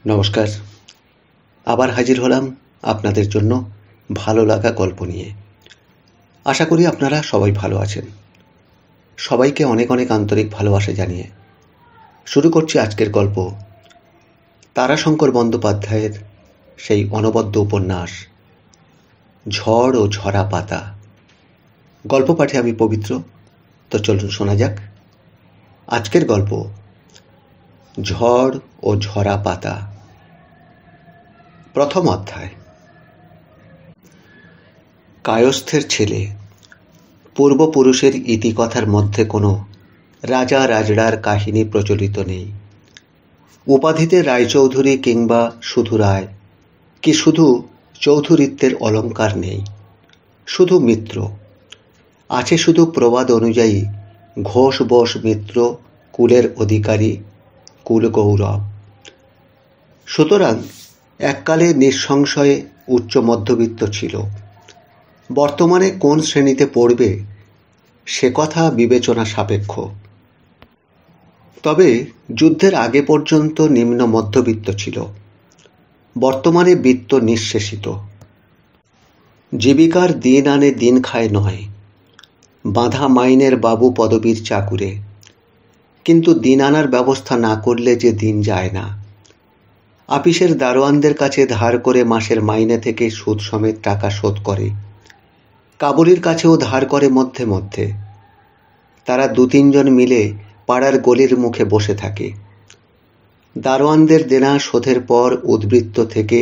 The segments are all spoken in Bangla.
নমস্কার। আবার হাজির হলাম আপনাদের জন্য ভালো লাগা গল্প নিয়ে। আশা করি আপনারা সবাই ভালো আছেন। সবাইকে অনেক অনেক আন্তরিক ভালোবাসা জানিয়ে শুরু করছি আজকের গল্প, তারাশঙ্কর বন্দ্যোপাধ্যায়ের সেই অনবদ্য উপন্যাস ঝড় ও ঝরা পাতা। গল্প পাঠে আমি পবিত্র। তো চলুন শোনা যাক আজকের গল্প ঝড় ও ঝরা পাতা। প্রথম অধ্যায়। কায়স্থের ছেলে। পূর্বপুরুষের ইতিকথার মধ্যে কোনো রাজা রাজড়ার কাহিনী প্রচলিত নেই। উপাধিতে রায়চৌধুরী কিংবা শুধু রায়, কি শুধু চৌধুরীত্বের অলঙ্কার নেই, শুধু মিত্র আছে। শুধু প্রবাদ অনুযায়ী ঘোষ বোস মিত্র কুলের অধিকারী, কুল গৌরব। সুতরাং এককালে নিঃসংশয়ে উচ্চ মধ্যবিত্ত ছিল। বর্তমানে কোন শ্রেণীতে পড়বে সে কথা বিবেচনা সাপেক্ষ। তবে যুদ্ধের আগে পর্যন্ত নিম্ন মধ্যবিত্ত ছিল। বর্তমানে বিত্ত নিঃশেষিত। জীবিকার দিন আনে দিন খায় নয়, বাঁধা মাইনের বাবু পদবীর চাকুরে। কিন্তু দিন আনার ব্যবস্থা না করলে যে দিন যায় না। আপিসের দারোয়ানদের কাছে ধার করে মাসের মাইনে থেকে সুদ সমেত টাকা শোধ করে। কাবুলির কাছেও ধার করে মধ্যে মধ্যে। তারা দু তিনজন মিলে পাড়ার গলির মুখে বসে থাকে। দারোয়ানদের দেনা শোধের পর উদ্বৃত্ত থেকে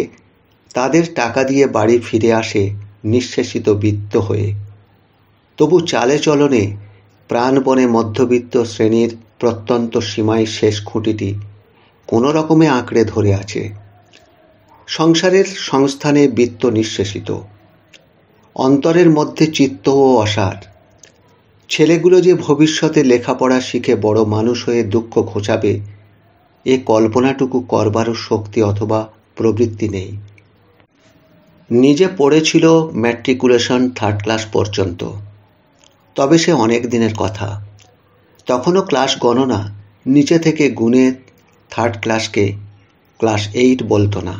তাদের টাকা দিয়ে বাড়ি ফিরে আসে নিঃশেষিত বিত্ত হয়ে। তবু চালে চলনে প্রাণপণে মধ্যবিত্ত শ্রেণীর প্রত্যন্ত সীমায় শেষ খুঁটিটি কোনো রকমে আঁকড়ে ধরে আছে। সংসারের সংস্থানে বিত্ত নিঃশেষিত। অন্তরের মধ্যে চিত্ত ও অসার। ছেলেগুলো যে ভবিষ্যতে লেখাপড়া শিখে বড় মানুষ হয়ে দুঃখ ঘোচাবে, এ কল্পনাটুকু করবারও শক্তি অথবা প্রবৃত্তি নেই। নিজে পড়েছিল ম্যাট্রিকুলেশন 3rd ক্লাস পর্যন্ত। তবে সে অনেক দিনের কথা। তখনও ক্লাস গণনা নিচে থেকে গুণে 3rd ক্লাসকে ক্লাস 8 বলতো না।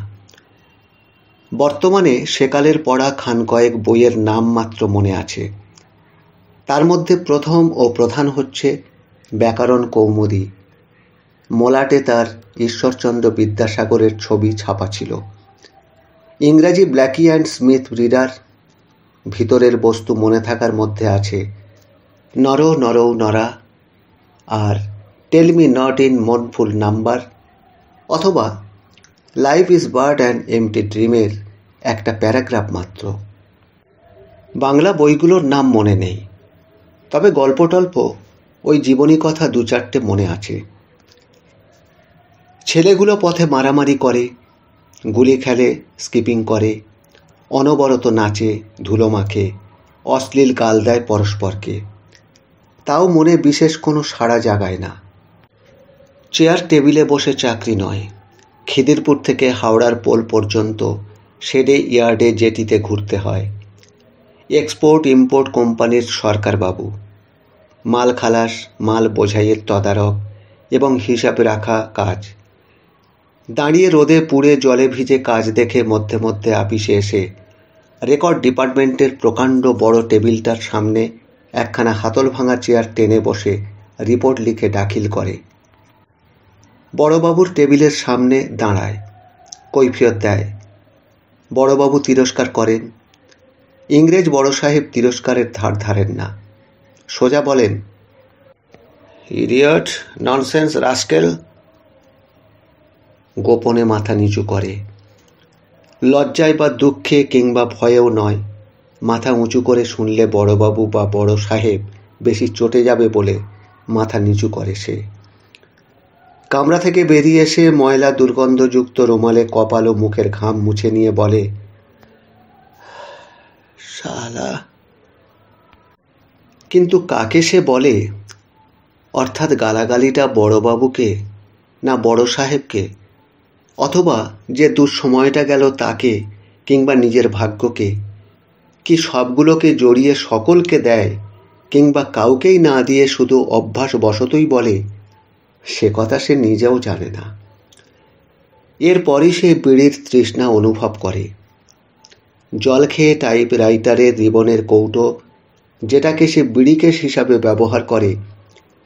বর্তমানে সেকালের পড়া খান কয়েক বইয়ের নাম মাত্র মনে আছে। তার মধ্যে প্রথম ও প্রধান হচ্ছে ব্যাকরণ কৌমুদী। মলাটে তার ঈশ্বরচন্দ্র বিদ্যাসাগরের ছবি ছাপা ছিল। ইংরাজি ব্ল্যাকি অ্যান্ড স্মিথ রিডার। ভিতরের বস্তু মনে থাকার মধ্যে আছে নর নরৌ নরা আর tell me not in mournful numbers, অথবা life is but and empty ড্রিমের একটা প্যারাগ্রাফ মাত্র। বাংলা বইগুলোর নাম মনে নেই, তবে গল্প টল্প ওই জীবনী কথা 2-4টে মনে আছে। ছেলেগুলো পথে মারামারি করে, গুলি খেলে, স্কিপিং করে, অনবরত নাচে, ধুলো মাখে, অশ্লীল গাল দেয় পরস্পরকে। তাও মনে বিশেষ কোনো সাড়া জাগায় না। চেয়ার টেবিলে বসে চাকরি নয়। খিদিরপুর থেকে হাওড়ার পোল পর্যন্ত শেডে ইয়ার্ডে জেটিতে ঘুরতে হয়। এক্সপোর্ট ইম্পোর্ট কোম্পানির সরকারবাবু। মাল খালাস, মাল বোঝাইয়ের তদারক এবং হিসাবে রাখা কাজ। দাঁড়িয়ে রোদে পুড়ে জলে ভিজে কাজ দেখে মধ্যে মধ্যে আপিসে এসে রেকর্ড ডিপার্টমেন্টের প্রকাণ্ড বড় টেবিলটার সামনে একখানা হাতল ভাঙা চেয়ার টেনে বসে রিপোর্ট লিখে দাখিল করে। বড়বাবুর টেবিলের সামনে দাঁড়ায়, কৈফিয়ত দেয়। বড়বাবু তিরস্কার করেন। ইংরেজ বড় সাহেব তিরস্কারের ধার ধারেন না। সোজা বলেন, ইডিয়ট, ননসেন্স, রাস্কেল। গোপনে মাথা নিচু করে। লজ্জায় বা দুঃখে কিংবা ভয়েও নয়, মাথা উঁচু করে শুনলে বড়বাবু বা বড় সাহেব বেশি চটে যাবে বলে মাথা নিচু করে সে। কামরা থেকে বেরিয়ে এসে ময়লা দুর্গন্ধযুক্ত রুমালে কপাল ও মুখের ঘাম মুছে নিয়ে বলে, শালা। কিন্তু কাকে সে বলে? অর্থাৎ গালাগালিটা বড়বাবুকে না বড় সাহেবকে, অথবা যে দুঃসময়টা গেল তাকে কিংবা নিজের ভাগ্যকে, কি সবগুলোকে জড়িয়ে সকলকে দেয় কিংবা কাউকেই না দিয়ে শুধু অভ্যাস বশতই বলে, সে কথা সে নিজেও জানে না। এরপরই সে বিড়ির তৃষ্ণা অনুভব করে। জল খেয়ে টাইপরাইটারের রিবনের কৌটো, যেটাকে সে ব্রিকেস হিসাবে ব্যবহার করে,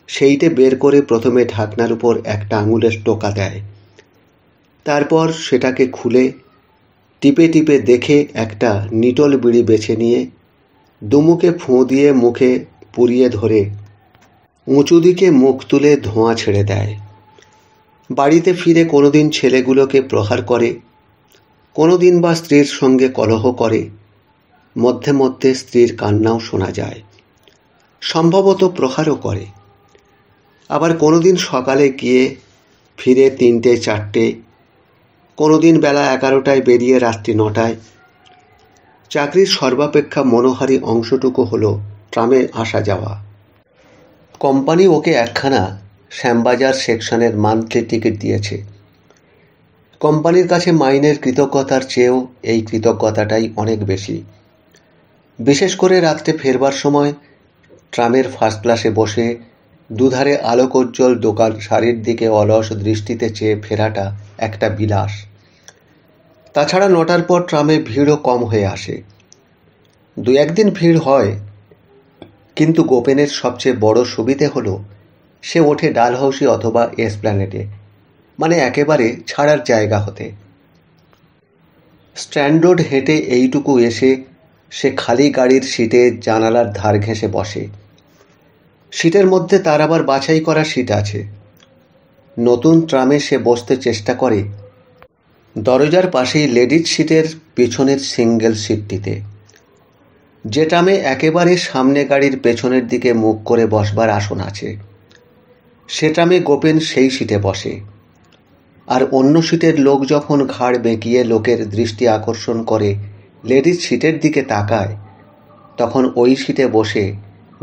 সেইটে বের করে প্রথমে ঢাকনার উপর একটা আঙুলের টোকা দেয়। তারপর সেটাকে খুলে টিপে টিপে দেখে একটা নিটল বিড়ি বেছে নিয়ে দুমুখে ফুঁ দিয়ে মুখে পুড়িয়ে ধরে উঁচু দিকে মুখ তুলে ধোঁয়া ছেড়ে দেয়। বাড়িতে ফিরে কোনোদিন ছেলেগুলোকে প্রহার করে, কোনোদিন বা স্ত্রীর সঙ্গে কলহ করে। মধ্যে মধ্যে স্ত্রীর কান্নাও শোনা যায়, সম্ভবত প্রহারও করে। আবার কোনোদিন সকালে গিয়ে ফিরে 3টে-4টে, কোনোদিন বেলা 11টায় বেরিয়ে রাত্রি 9টায়। চাকরির সর্বাপেক্ষা মনোহারী অংশটুকু হলো ট্রামে আসা যাওয়া। কোম্পানি ওকে একখানা শ্যামবাজার সেকশনের মান্থলি টিকিট দিয়েছে। কোম্পানির কাছে মাইনের কৃতজ্ঞতার চেয়েও এই কৃতজ্ঞতাটাই অনেক বেশি। বিশেষ করে রাত্রে ফেরবার সময় ট্রামের ফার্স্ট ক্লাসে বসে দুধারে আলোকোজ্জ্বল দোকান সারির দিকে অলস দৃষ্টিতে চেয়ে ফেরাটা একটা বিলাস। তাছাড়া 9টার পর ট্রামে ভিড়ও কম হয়ে আসে। 2-1 দিন ভিড় হয়, কিন্তু গোপেনের সবচেয়ে বড় সুবিধে হলো সে ওঠে ডালহাউসি অথবা এসপ্ল্যানেডে, মানে একেবারে ছাড়ার জায়গা হতে। স্ট্যান্ড রোড হেঁটে এইটুকু এসে সে খালি গাড়ির সিটে জানালার ধার ঘেঁষে বসে। সিটের মধ্যে তার আবার বাছাই করা সিট আছে। নতুন ট্রামে সে বসতে চেষ্টা করে দরজার পাশেই লেডিজ সিটের পিছনের সিঙ্গেল সিটটিতে। যে ট্রামে একেবারে সামনে গাড়ির পেছনের দিকে মুখ করে বসবার আসন আছে, সে ট্রামে গোপেন সেই সিটে বসে। আর অন্য সিটের লোক যখন ঘাড় বেঁকিয়ে লোকের দৃষ্টি আকর্ষণ করে লেডিজ সিটের দিকে তাকায়, তখন ওই সিটে বসে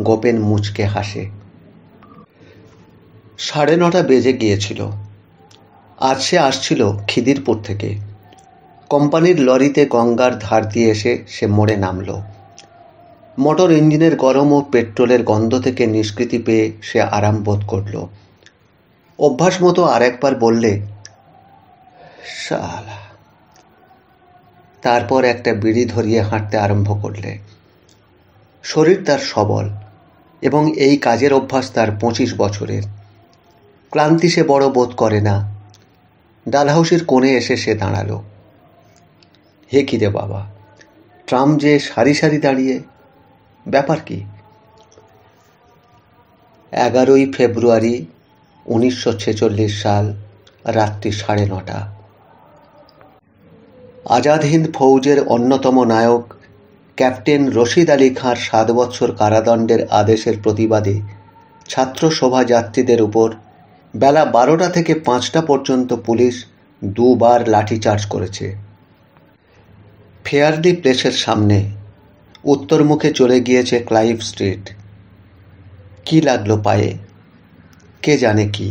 গোপেন মুচকে হাসে। 9:30 বেজে গিয়েছিল। আজ সে আসছিল খিদিরপুর থেকে। কোম্পানির লরিতে গঙ্গার ধার দিয়ে এসে সে মোড়ে নামল। মোটর ইঞ্জিনের গরম ও পেট্রোলের গন্ধ থেকে নিষ্কৃতি পেয়ে সে আরাম বোধ করল। অভ্যাস মতো আরেকবার বললে, শালা। তারপর একটা বিড়ি ধরিয়ে হাঁটতে আরম্ভ করলে। শরীর তার সবল এবং এই কাজের অভ্যাস তার 25 বছরের। ক্লান্তি সে বড় বোধ করে না। ডালহাউসের কোণে এসে সে দাঁড়ালো। হে কি রে বাবা, ট্রাম যে সারি সারি দাঁড়িয়ে, ব্যাপার কি? 11ই ফেব্রুয়ারি 1946 সাল, রাত্রি 9:30। আজাদ হিন্দ ফৌজের অন্যতম নায়ক ক্যাপ্টেন রশিদ আলী খাঁর 7 বছর কারাদণ্ডের আদেশের প্রতিবাদে ছাত্র শোভাযাত্রীদের উপর বেলা 12টা থেকে 5টা পর্যন্ত পুলিশ 2 বার লাঠিচার্জ করেছে। ফেয়ারলি প্লেসের সামনে উত্তরমুখে চলে গিয়েছে ক্লাইভ স্ট্রিট। কি লাগলো পায়ে, কে জানে কি।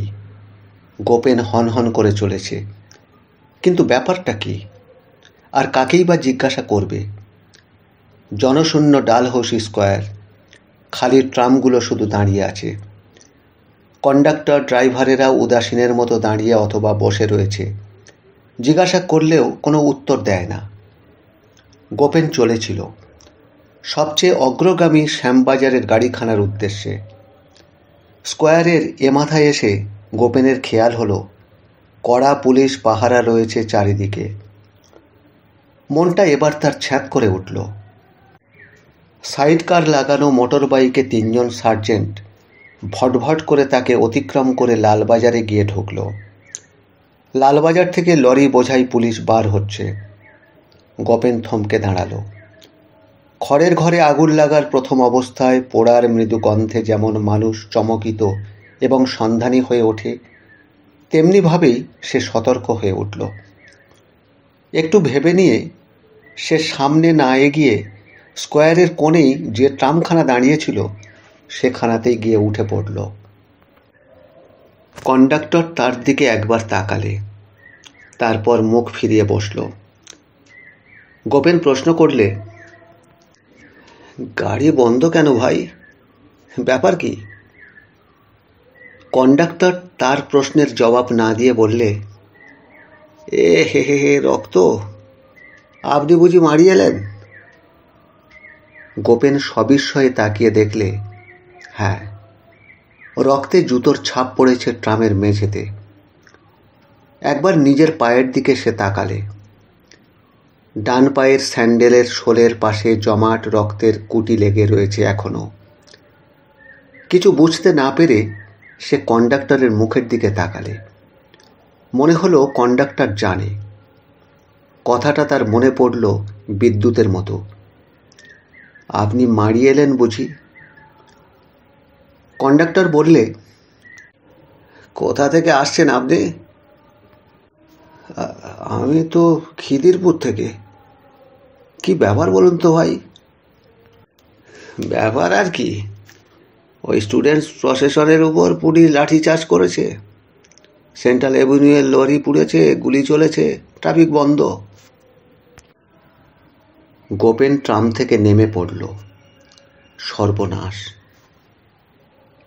গোপেন হনহন করে চলেছে, কিন্তু ব্যাপারটা কি, আর কাকেই বা জিজ্ঞাসা করবে? জনশূন্য ডালহৌসি স্কোয়ার, খালি ট্রামগুলো শুধু দাঁড়িয়ে আছে। কন্ডাক্টর ড্রাইভারেরা উদাসীনের মতো দাঁড়িয়ে অথবা বসে রয়েছে। জিজ্ঞাসা করলেও কোনো উত্তর দেয় না। গোপেন চলেছিল সবচেয়ে অগ্রগামী শ্যামবাজারের গাড়িখানার উদ্দেশ্যে। স্কোয়ারের এ মাথায় এসে গোপেনের খেয়াল হলো কড়া পুলিশ পাহারা রয়েছে চারিদিকে। মনটা এবার তার ছ্যাঁত করে উঠল। সাইড কার লাগানো মোটর বাইকে 3 জন সার্জেন্ট ভটভট করে তাকে অতিক্রম করে লালবাজারে গিয়ে ঢুকল। লালবাজার থেকে লরি বোঝাই পুলিশ বার হচ্ছে। গোপেন থমকে দাঁড়ালো। খড়ের ঘরে আগুন লাগার প্রথম অবস্থায় পোড়ার মৃদু গন্ধে যেমন মানুষ চমকিত এবং সন্ধানী হয়ে ওঠে, তেমনিভাবেই সে সতর্ক হয়ে উঠল। একটু ভেবে নিয়ে সে সামনে না এগিয়ে স্কোয়ারের কোণেই যে ট্রামখানা দাঁড়িয়েছিল সেখানাতেই গিয়ে উঠে পড়ল। কন্ডাক্টর তার দিকে একবার তাকালে, তারপর মুখ ফিরিয়ে বসল। গোপেন প্রশ্ন করলে, গাড়ি বন্ধ কেন ভাই, ব্যাপার কি? কন্ডাক্টর তার প্রশ্নের জবাব না দিয়ে বললে, এ হে হে হে, রক্ত! আপনি বুঝি মারিয়ে এলেন? গোপেন সবিস্ময়ে তাকিয়ে দেখলে, হ্যাঁ, রক্তে জুতোর ছাপ পড়েছে ট্রামের মেঝেতে। একবার নিজের পায়ের দিকে সে তাকালে। ডান পায়ের স্যান্ডেলের সোলের পাশে জমাট রক্তের কুটি লেগে রয়েছে এখনো। কিছু বুঝতে না পেরে সে কন্ডাক্টরের মুখের দিকে তাকালে। মনে হলো কন্ডাক্টর জানে। কথাটা তার মনে পড়ল বিদ্যুতের মতো। আপনি মারিয়ে এলেন বুঝি? কন্ডাক্টর বললে, কোথা থেকে আসছেন আপনি? আমি তো খিদিরপুর থেকে। কি ব্যাপার বলুন তো ভাই? ব্যাপার আর কি, ওই স্টুডেন্টস প্রসেসরের উপর পুলিশ লাঠিচার্জ করেছে, সেন্ট্রাল এভিনিউয়ের লরি পুড়েছে, গুলি চলেছে, ট্রাফিক বন্ধ। গোপেন ট্রাম থেকে নেমে পড়ল। সর্বনাশ!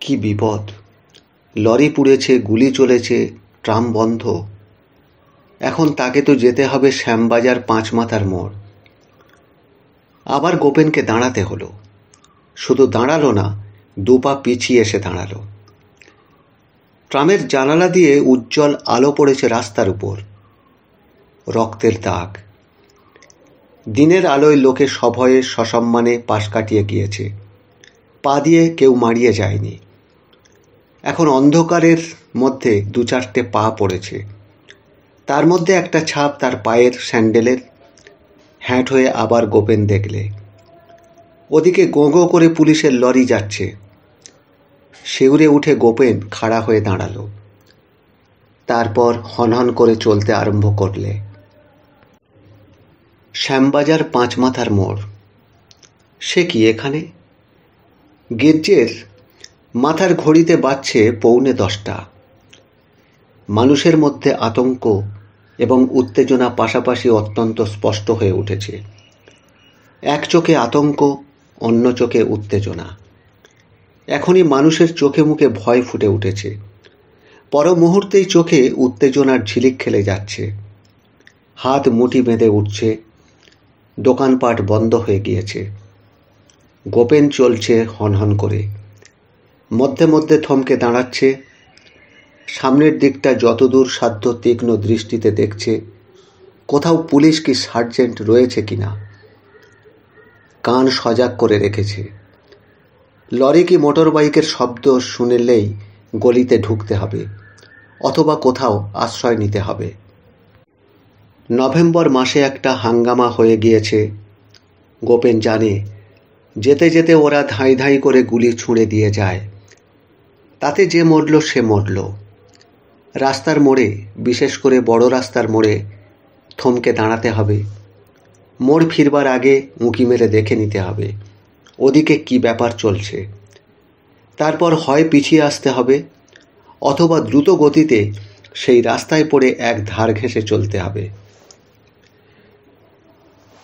কি বিপদ! লরি পুড়েছে, গুলি চলেছে, ট্রাম বন্ধ। এখন তাকে তো যেতে হবে শ্যামবাজার 5 মাথার মোড়। আবার গোপেনকে দাঁড়াতে হলো। শুধু দাঁড়ালো না, 2 পা পিছিয়ে এসে দাঁড়ালো। ট্রামের জানালা দিয়ে উজ্জ্বল আলো পড়েছে রাস্তার উপর। রক্তের দাগ। দিনের আলোয় লোকে সভয়ে সসম্মানে পাশ কাটিয়ে গিয়েছে। পা দিয়ে কেউ মারিয়ে যায়নি। এখন অন্ধকারের মধ্যে 2-4টে পা পড়েছে। তার মধ্যে একটা ছাপ তার পায়ের স্যান্ডেলের। হ্যাঁট হয়ে আবার গোপেন দেখলে, ওদিকে গোঁ গোঁ করে পুলিশের লরি যাচ্ছে। শিউরে উঠে গোপেন খাড়া হয়ে দাঁড়ালো। তারপর হনহন করে চলতে আরম্ভ করলে। শ্যামবাজার 5 মাথার মোড়। সে কি এখানে? গির্জের মাথার ঘড়িতে বাজছে 9:45। মানুষের মধ্যে আতঙ্ক এবং উত্তেজনা পাশাপাশি অত্যন্ত স্পষ্ট হয়ে উঠেছে। এক চোখে আতঙ্ক, অন্য চোখে উত্তেজনা। এখনই মানুষের চোখে মুখে ভয় ফুটে উঠেছে। পর মুহূর্তেই চোখে উত্তেজনার ঝিলিক খেলে যাচ্ছে। হাত মুঠি বেঁধে উঠছে। দোকানপাট বন্ধ হয়ে গিয়েছে। গোপেন চলছে হনহন করে। মধ্যে মধ্যে থমকে দাঁড়াচ্ছে। সামনের দিকটা যতদূর সাধ্য তীক্ষ্ণ দৃষ্টিতে দেখছে কোথাও পুলিশ কি সার্জেন্ট রয়েছে কিনা। কান সজাগ করে রেখেছে। লরি কি মোটর বাইকের শব্দ শুনলেই গলিতে ঢুকতে হবে, অথবা কোথাও আশ্রয় নিতে হবে। নভেম্বর মাসে একটা হাঙ্গামা হয়ে গিয়েছে। গোপেন জানে, যেতে যেতে ওরা ধাঁই ধাঁই করে গুলি ছুঁড়ে দিয়ে যায়। তাতে যে মরল সে মরল। রাস্তার মোড়ে, বিশেষ করে বড় রাস্তার মোড়ে থমকে দাঁড়াতে হবে। মোড় ফিরবার আগে উঁকি মেরে দেখে নিতে হবে ওদিকে কি ব্যাপার চলছে। তারপর হয় পিছিয়ে আসতে হবে, অথবা দ্রুত গতিতে সেই রাস্তায় পড়ে এক ধার ঘেঁষে চলতে হবে।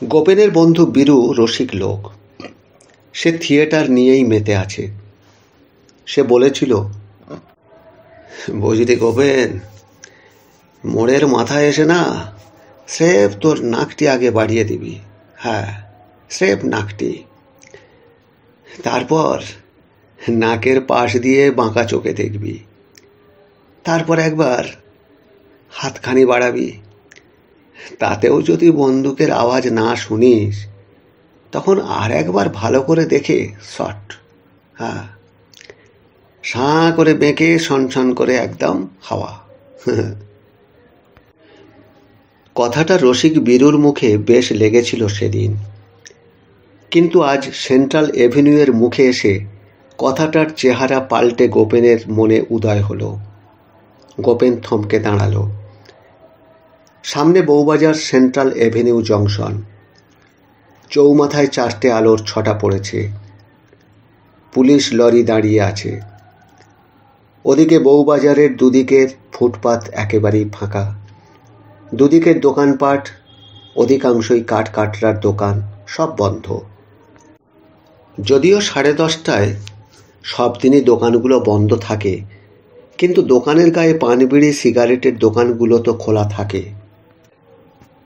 গোপেনের বন্ধু বীরু রসিক লোক। সে থিয়েটার নিয়েই মেতে আছে। সে বলেছিল, বুঝলি গোপেন, মোড়ের মাথায় এসে না স্রেফ তোর নাকটি আগে বাড়িয়ে দিবি। হ্যাঁ, স্রেফ নাকটি। তারপর নাকের পাশ দিয়ে বাঁকা চোখে দেখবি। তারপর একবার হাতখানি বাড়াবি। তাতেও যদি বন্দুকের আওয়াজ না শুনিস, তখন আর একবার ভালো করে দেখে শট। হ্যাঁ, সাঁ করে বেঁকে সনসন করে একদম হাওয়া। কথাটা রসিক বীরুর মুখে বেশ লেগেছিল সেদিন, কিন্তু আজ সেন্ট্রাল এভিনিউয়ের মুখে এসে কথাটার চেহারা পাল্টে গোপেনের মনে উদয় হলো। গোপেন থমকে দাঁড়ালো। সামনে বউবাজার সেন্ট্রাল এভিনিউ জংশন। চৌমাথায় 4টে আলোর ছটা পড়েছে। পুলিশ লরি দাঁড়িয়ে আছে। ওদিকে বউবাজারের দুদিকের ফুটপাত একেবারেই ফাঁকা। দুদিকের দোকানপাট, অধিকাংশই কাঠ কাটরার দোকান, সব বন্ধ। যদিও 10:30টায় সব দিনই দোকানগুলো বন্ধ থাকে, কিন্তু দোকানের গায়ে পানবিড়ি সিগারেটের দোকানগুলো তো খোলা থাকে।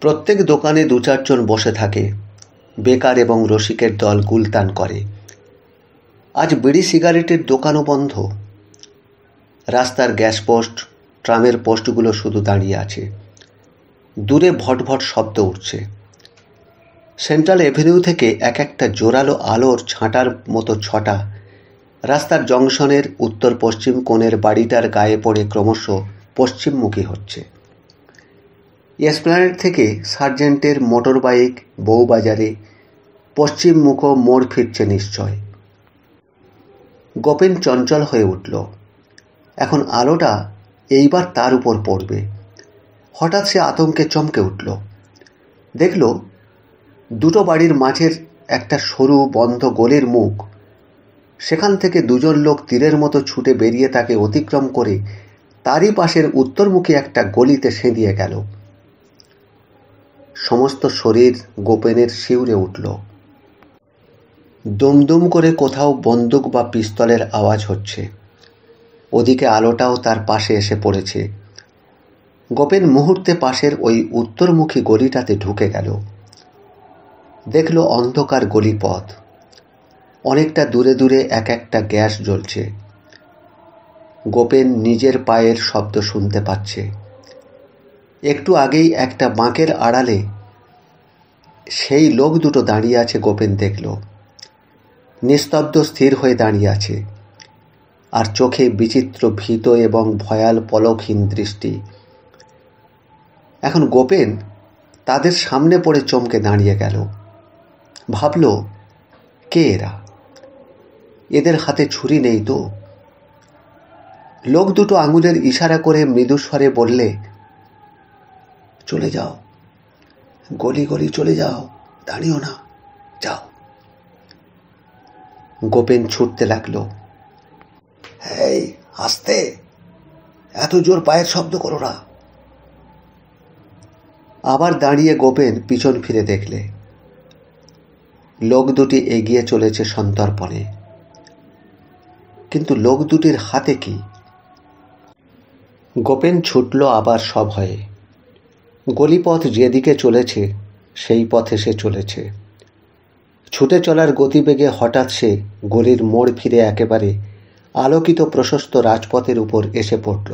প্রত্যেক দোকানে 2-4 জন বসে থাকে, বেকার এবং রসিকের দল গুলতান করে। আজ বিড়ি সিগারেটের দোকানও বন্ধ। রাস্তার গ্যাস পোস্ট, ট্রামের পোস্টগুলো শুধু দাঁড়িয়ে আছে। দূরে ভটভট শব্দ উঠছে। সেন্ট্রাল এভিনিউ থেকে এক একটা জোরালো আলোর ছাঁটার মতো ছটা রাস্তার জংশনের উত্তর পশ্চিম কোণের বাড়িটার গায়ে পড়ে ক্রমশ পশ্চিমমুখী হচ্ছে। এসপ্ল্যানেড থেকে সার্জেন্টের মোটর বাইক বউবাজারে পশ্চিমমুখ মোড় ফিরছে নিশ্চয়। গোপেন চঞ্চল হয়ে উঠল। এখন আলোটা এইবার তার উপর পড়বে। হঠাৎ সে আতঙ্কে চমকে উঠল। দেখল দুটো বাড়ির মাঝের একটা সরু বন্ধ গলির মুখ। সেখান থেকে 2 জন লোক তীরের মতো ছুটে বেরিয়ে তাকে অতিক্রম করে তারই পাশের উত্তরমুখী একটা গলিতে সেঁধিয়ে গেল। সমস্ত শরীর গোপেনের শিউরে উঠল। দুমদুম করে কোথাও বন্দুক বা পিস্তলের আওয়াজ হচ্ছে। ওদিকে আলোটাও তার পাশে এসে পড়েছে। গোপেন মুহূর্তে পাশের ওই উত্তরমুখী গলিটাতে ঢুকে গেল। দেখল অন্ধকার গলিপথ। অনেকটা দূরে দূরে এক একটা গ্যাস জ্বলছে। গোপেন নিজের পায়ের শব্দ শুনতে পাচ্ছে। একটু আগেই একটা বাঁকের আড়ালে সেই লোক দুটো দাঁড়িয়ে আছে গোপেন দেখল। নিস্তব্ধ স্থির হয়ে দাঁড়িয়ে আছে, আর চোখে বিচিত্র ভীত এবং ভয়াল পলকহীন দৃষ্টি। এখন গোপেন তাদের সামনে পড়ে চমকে দাঁড়িয়ে গেল। ভাবল, কে এরা? এদের হাতে ছুরি নেই তো? লোক দুটো আঙুলের ইশারা করে মৃদু স্বরে বললে, চলে যাও, গলি গলি চলে যাও, দাঁড়িও না, যাও। গোপেন ছুটতে লাগলো। এই আস্তে, এত জোর পায়ের শব্দ করো না। আবার দাঁড়িয়ে গোপেন পিছন ফিরে দেখলে লোক দুটি এগিয়ে চলেছে সন্তর্পণে। কিন্তু লোক দুটির হাতে কি? গোপেন ছুটল আবার সভয়ে। গলিপথ যেদিকে চলেছে সেই পথে সে চলেছে। ছুটে চলার গতিবেগে হঠাৎ সে গলির মোড় ফিরে একেবারে আলোকিত প্রশস্ত রাজপথের উপর এসে পড়ল।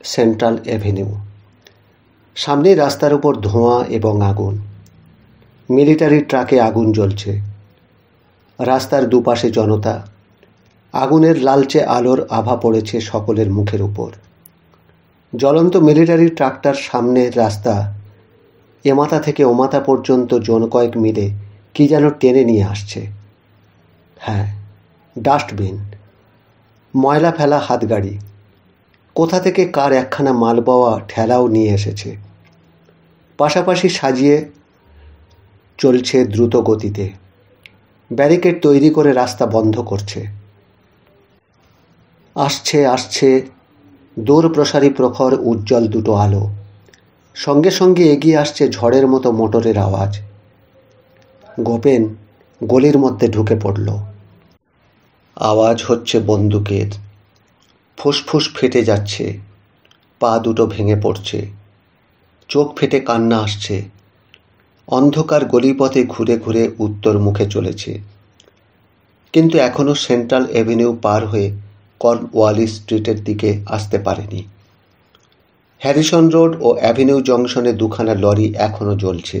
Central Avenue. সামনে রাস্তার উপর ধোঁয়া এবং আগুন। মিলিটারি ট্রাকে আগুন জ্বলছে। রাস্তার দুপাশে জনতা। আগুনের লালচে আলোর আভা পড়েছে সকলের মুখের উপর। জ্বলন্ত মিলিটারি ট্রাকটার সামনের রাস্তা এমাথা থেকে ওমাথা পর্যন্ত জন কয়েক মিলে কি যেন টেনে নিয়ে আসছে। হ্যাঁ, ডাস্টবিন, ময়লা ফেলা হাতগাড়ি। কোথা থেকে কার একখানা মালবাওয়া ঠেলাও নিয়ে এসেছে। পাশাপাশি সাজিয়ে চলছে দ্রুত গতিতে। ব্যারিকেড তৈরি করে রাস্তা বন্ধ করছে। আসছে আসছে দূর প্রসারী প্রখর উজ্জ্বল দুটো আলো। সঙ্গে সঙ্গে এগিয়ে আসছে ঝড়ের মতো মোটরের আওয়াজ। গোপেন গলির মধ্যে ঢুকে পড়ল। আওয়াজ হচ্ছে বন্দুকের। ফুসফুস ফেটে যাচ্ছে, পা দুটো ভেঙে পড়ছে, চোখ ফেটে কান্না আসছে। অন্ধকার গলিপথে ঘুরে ঘুরে উত্তর মুখে চলেছে, কিন্তু এখনো সেন্ট্রাল এভিনিউ পার হয়ে কর্নওয়ালিস স্ট্রিটের দিকে আসতে পারেনি। হ্যারিসন রোড ও অ্যাভিনিউ জংশনে 2খানা লরি এখনো জ্বলছে।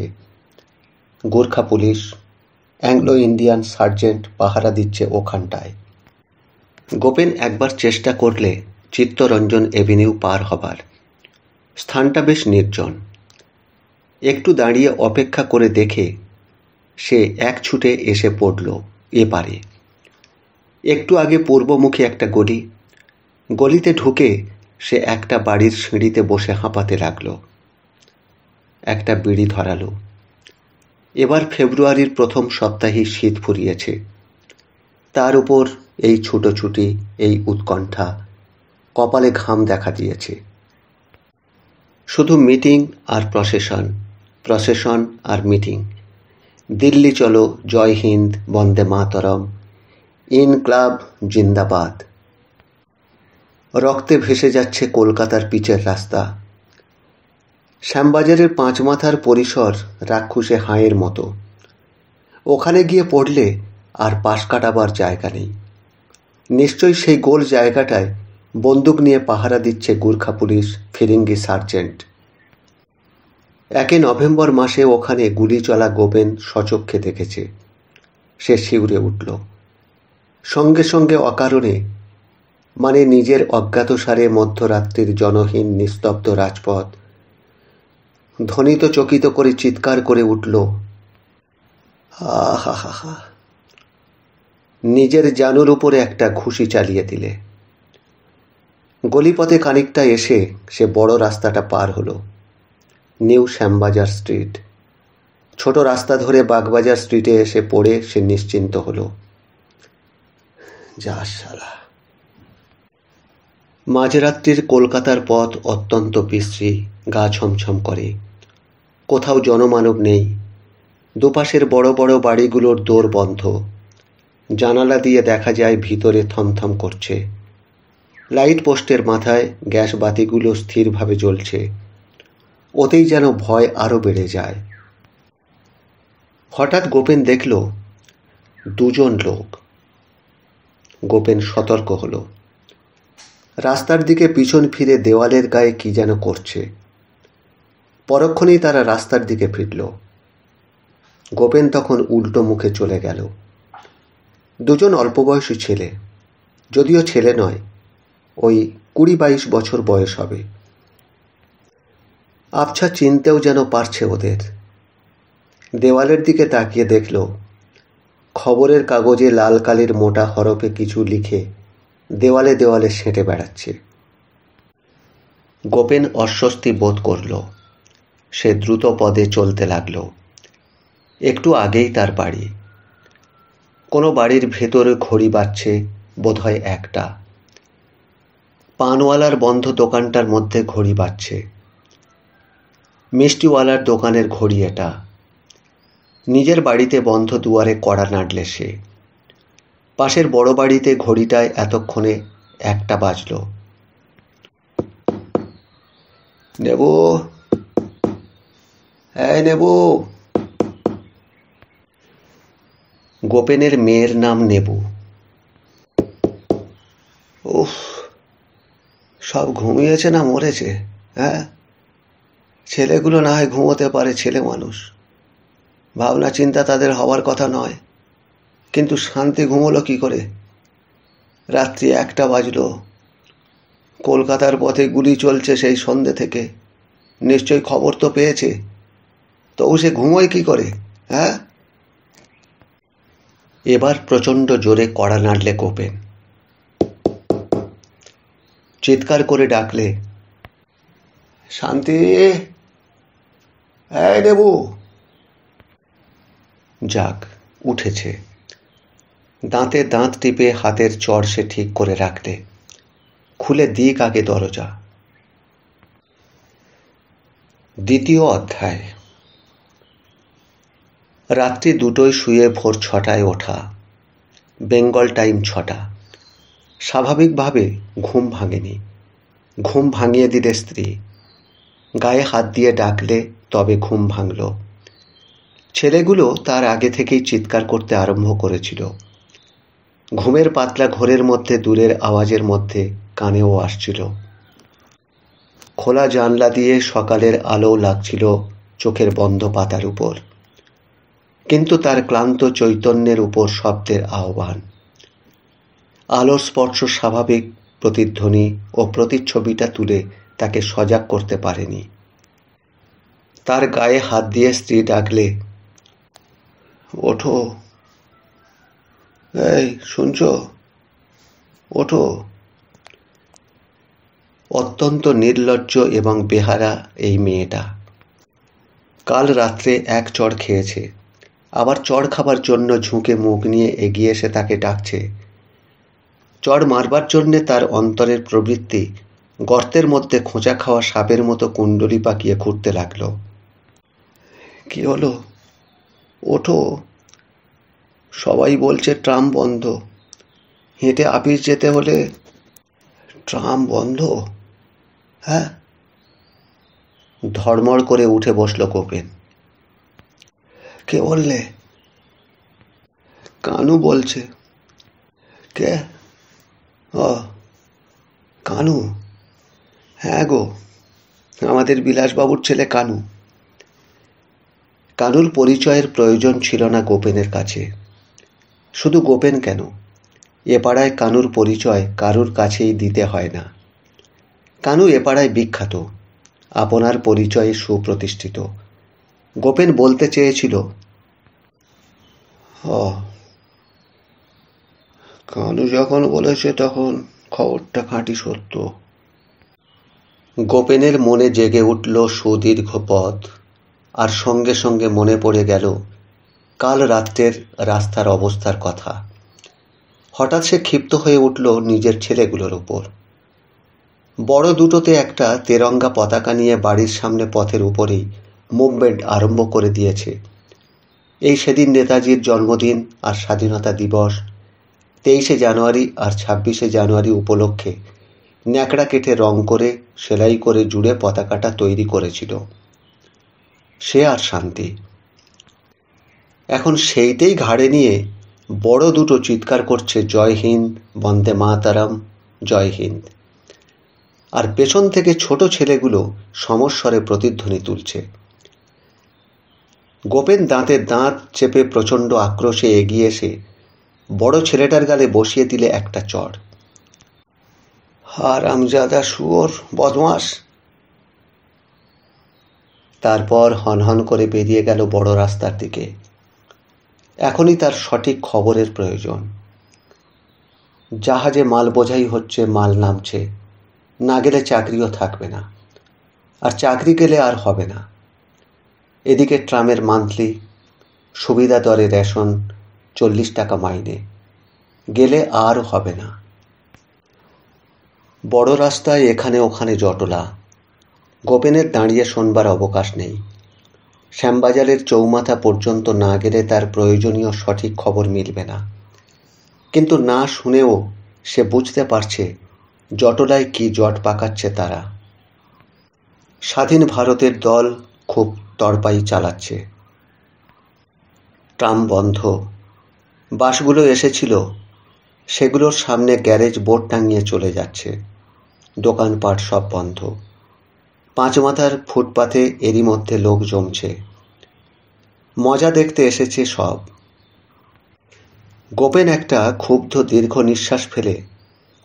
Gorkha police, Anglo Indian sergeant পাহারা দিচ্ছে ওখানটায়। গোপেন একবার চেষ্টা করলে চিত্তরঞ্জন এভিনিউ পার হবার। স্থানটা বেশ নির্জন। একটু দাঁড়িয়ে অপেক্ষা করে দেখে সে এক ছুটে এসে পড়ল এপারে। একটু আগে পূর্বমুখী একটা গলি। গলিতে ঢুকে সে একটা বাড়ির সিঁড়িতে বসে হাঁপাতে লাগল। একটা বিড়ি ধরালো। এবার ফেব্রুয়ারির প্রথম সপ্তাহেই শীত ফুরিয়েছে। তার উপর এই ছুটোছুটি, এই উৎকণ্ঠা, কপালে ঘাম দেখা দিয়েছে। শুধু মিটিং আর প্রসেশন, প্রসেশন আর মিটিং। দিল্লি চলো, জয় হিন্দ, বন্দে মাতরম, ইনক্লাব জিন্দাবাদ। রক্তে ভেসে যাচ্ছে কলকাতার পিচের রাস্তা। শ্যামবাজারের পাঁচ মাথার পরিসর রাক্ষসে হাঁয়ের মতো। ওখানে গিয়ে পড়লে আর পাশ কাটাবার জায়গা নেই। নিশ্চয়ই সেই গোল জায়গাটায় বন্দুক নিয়ে পাহারা দিচ্ছে গুর্খা পুলিশ, ফিরিঙ্গি সার্জেন্ট। 1 নভেম্বর মাসে ওখানে গুলি চলা গোপেন স্বচক্ষে দেখেছে। সে শিউরে উঠল। সঙ্গে সঙ্গে অকারণে, মানে নিজের অজ্ঞাতসারে মধ্যরাত্রির জনহীন নিস্তব্ধ রাজপথ ধ্বনিত চকিত করে চিৎকার করে উঠল, আহা হা হা। নিজের জানুর উপরে একটা ঘুষি চালিয়ে দিলে। গলিপথে খানিকটা এসে সে বড় রাস্তাটা পার হলো। New Shyambazar street. ছোট রাস্তা ধরে বাগবাজার স্ট্রিটে এসে পড়ে সে নিশ্চিন্ত হলো। যা শালা। মাঝরাত্রির কলকাতার পথ অত্যন্ত বিশ্রী, গা ছমছম করে। কোথাও জনমানব নেই। দুপাশের বড় বড় বাড়িগুলোর দোর বন্ধ। জানালা দিয়ে দেখা যায় ভিতরে থমথম করছে। লাইট পোস্টের মাথায় গ্যাস বাতিগুলো স্থিরভাবে জ্বলছে। ওতেই যেন ভয় আরো বেড়ে যায়। হঠাৎ গোপেন দেখল 2 জন লোক। গোপেন সতর্ক হলো। রাস্তার দিকে পিছন ফিরে দেওয়ালের গায়ে কি যেন করছে। পরক্ষণেই তারা রাস্তার দিকে ফিরল। গোপেন তখন উল্টো মুখে চলে গেল। 2 জন অল্পবয়সী ছেলে, যদিও ছেলে নয়, ওই 20-22 বছর বয়স হবে। আবছা চিনতেও যেন পারছে ওদের। দেওয়ালের দিকে তাকিয়ে দেখল খবরের কাগজে লাল কালির মোটা হরফে কিছু লিখে দেওয়ালে দেওয়ালে সেঁটে বেড়াচ্ছে। গোপেন অস্বস্তি বোধ করল। সে দ্রুত পদে চলতে লাগল। একটু আগেই তার বাড়ি। কোনো বাড়ির ভেতরে ঘড়ি বাজছে, বোধহয় 1টা। পানওয়ালার বন্ধ দোকানটার মধ্যে ঘড়ি বাজছে। মিষ্টিওয়ালার দোকানের ঘড়ি এটা। নিজের বাড়িতে বন্ধ দুয়ারে কড়া নাড়লে সে। পাশের বড় বাড়িতে ঘড়িটায় এতক্ষণে 1টা বাজল। নেবু, এই নেবু। গোপেনের মেয়ের নাম নেবু। উফ, সব ঘুমিয়েছে না মরেছে? হ্যাঁ, ছেলেগুলো না হয় ঘুমোতে পারে, ছেলে মানুষ, ভাবনা চিন্তা তাদের হওয়ার কথা নয়, কিন্তু শান্তি ঘুমোলো কি করে? রাত্রি 1টা বাজলো। কলকাতার পথে গুলি চলছে সেই সন্ধ্যে থেকে। নিশ্চয় খবর তো পেয়েছে, তবু সে ঘুমোয় কি করে? হ্যাঁ। এবার প্রচণ্ড জোরে কড়া নাড়লে গোপেন। চিৎকার করে ডাকলে, শান্তি, এই নেবু। যাক, উঠেছে। দাঁতে দাঁত টিপে হাতের চড় সে ঠিক করে রাখলে। খুলে দিক আগে দরজা। 2য় অধ্যায়। রাত্রি 2টোয় শুয়ে ভোর 6টায় ওঠা। বেঙ্গল টাইম 6টা। স্বাভাবিকভাবে ঘুম ভাঙেনি। ঘুম ভাঙিয়ে দিলে স্ত্রী। গায়ে হাত দিয়ে ডাকলে তবে ঘুম ভাঙল। ছেলেগুলো তার আগে থেকেই চিৎকার করতে আরম্ভ করেছিল। ঘুমের পাতলা ঘোরের মধ্যে দূরের আওয়াজের মধ্যে কানেও আসছিল। খোলা জানলা দিয়ে সকালের আলো লাগছিল চোখের বন্ধ পাতার উপর, কিন্তু তার ক্লান্ত চৈতন্যের উপর শব্দের আহ্বান। আলোর স্পর্শ স্বাভাবিক প্রতিধ্বনি ও প্রতিচ্ছবিটা তুলে তাকে সজাগ করতে পারেনি। তার গায়ে হাত দিয়ে স্ত্রী ডাকলে, ওঠো, এই শুনছো, ওঠো। অত্যন্ত নির্লজ্জ এবং বেহারা এই মেয়েটা। কাল রাত্রে 1 চড় খেয়েছে, আবার চড় খাবার জন্য ঝুঁকে মুখ নিয়ে এগিয়ে এসে তাকে ডাকছে। চড় মারবার জন্যে তার অন্তরের প্রবৃত্তি গর্তের মধ্যে খোঁচা খাওয়া সাপের মতো কুণ্ডলি পাকিয়ে ঘুরতে লাগলো। কি হলো? ওঠো। সবাই বলছে ট্রাম বন্ধ। হেঁটে আপিস যেতে হলে। ট্রাম বন্ধ? হ্যাঁ, ধড়মড় করে উঠে বসল গোপেন। কে বললে? কানু বলছে। কে? ও, কানু? হ্যাঁ গো, আমাদের বিলাসবাবুর ছেলে কানু। কানুর পরিচয়ের প্রয়োজন ছিল না গোপেনের কাছে। শুধু গোপেন কেন, এ পাড়ায় কানুর পরিচয় কারুর কাছেই দিতে হয় না। কানু এ পাড়ায় বিখ্যাত, আপনার পরিচয়ে সুপ্রতিষ্ঠিত। গোপেন বলতে চেয়েছিল, ও, কানু যখন বলেছে তখন খবরটা খাঁটি সত্য। গোপেনের মনে জেগে উঠল সুদীর্ঘ পথ, আর সঙ্গে সঙ্গে মনে পড়ে গেল কাল রাত্রের রাস্তার অবস্থার কথা। হঠাৎ সে ক্ষিপ্ত হয়ে উঠল নিজের ছেলেগুলোর ওপর। বড় দুটোতে একটা তেরঙ্গা পতাকা নিয়ে বাড়ির সামনে পথের উপরেই মুভমেন্ট আরম্ভ করে দিয়েছে। এই সেদিন নেতাজির জন্মদিন আর স্বাধীনতা দিবস, 23শে জানুয়ারি আর 26শে জানুয়ারি উপলক্ষে ন্যাকড়া কেটে রং করে সেলাই করে জুড়ে পতাকাটা তৈরি করেছিল। সে আর শান্তি। এখন সেইটাই ঘাড়ে নিয়ে বড় দুটো চিৎকার করছে, জয় হিন্দ, বন্দে মাতরম, জয় হিন্দ। আর পেছন থেকে ছোট ছেলেগুলো সমস্বরে প্রতিধ্বনি তুলছে। গোপেন দাঁতে দাঁত চেপে প্রচণ্ড আক্রোশে এগিয়ে এসে বড় ছেলেটার গালে বসিয়ে দিলে একটা চড়। হারামজাদা শুয়োর, বদমাস। তারপর হনহন করে বেরিয়ে গেল বড় রাস্তার দিকে। এখনই তার সঠিক খবরের প্রয়োজন। জাহাজে মাল বোঝাই হচ্ছে, মাল নামছে, না গেলে চাকরিও থাকবে না, আর চাকরি গেলে আর হবে না। এদিকে ট্রামের মান্থলি, সুবিধা দরে রেশন, 40 টাকা মাইনে, গেলে আর হবে না। বড় রাস্তায় এখানে ওখানে জটলা। গোপেনের দাঁড়িয়ে শোনবার অবকাশ নেই। শ্যামবাজারের চৌমাথা পর্যন্ত না গেলে তার প্রয়োজনীয় সঠিক খবর মিলবে না। কিন্তু না শুনেও সে বুঝতে পারছে জটলায় কি জট পাকাচ্ছে তারা। স্বাধীন ভারতের দল খুব তড়পাই চালাচ্ছে। ট্রাম বন্ধ। বাসগুলো এসেছিল, সেগুলোর সামনে গ্যারেজ বোর্ড টাঙিয়ে চলে যাচ্ছে। দোকানপাট সব বন্ধ। পাঁচমাথার ফুটপাথে এরই মধ্যে লোক জমছে। মজা দেখতে এসেছে সব। গোপেন একটা ক্ষুব্ধ দীর্ঘ নিঃশ্বাস ফেলে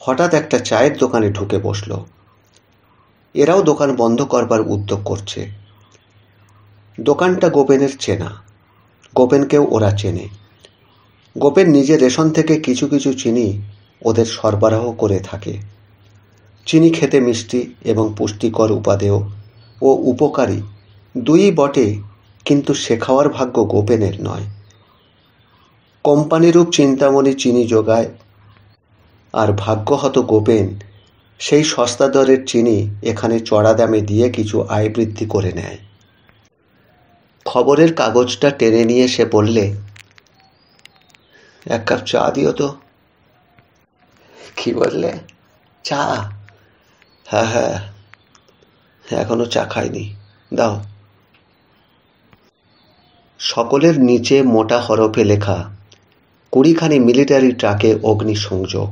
হঠাৎ একটা চায়ের দোকানে ঢুকে বসল। এরাও দোকান বন্ধ করবার উদ্যোগ করছে। দোকানটা গোপেনের চেনা, গোপেনকেও ওরা চেনে। গোপেন নিজে রেশন থেকে কিছু কিছু চিনি ওদের সরবরাহ করে থাকে। চিনি খেতে মিষ্টি এবং পুষ্টিকর উপাদেয় ও উপকারী দুই বটে, কিন্তু সে খাওয়ার ভাগ্য গোপেনের নয়। কোম্পানিরূপ চিন্তামণি চিনি যোগায়, আর ভাগ্যহত গোপেন সেই সস্তা দরের চিনি এখানে চড়া দামে দিয়ে কিছু আয় বৃদ্ধি করে নেয়। খবরের কাগজটা টেনে নিয়ে সে বললে, এক কাপ চা দিও তো। কি বললে? চা? হ্যাঁ হ্যাঁ, এখনো চা খাইনি, দাও। সকলের নিচে মোটা হরফে লেখা 20খানি মিলিটারি ট্রাকে অগ্নিসংযোগ।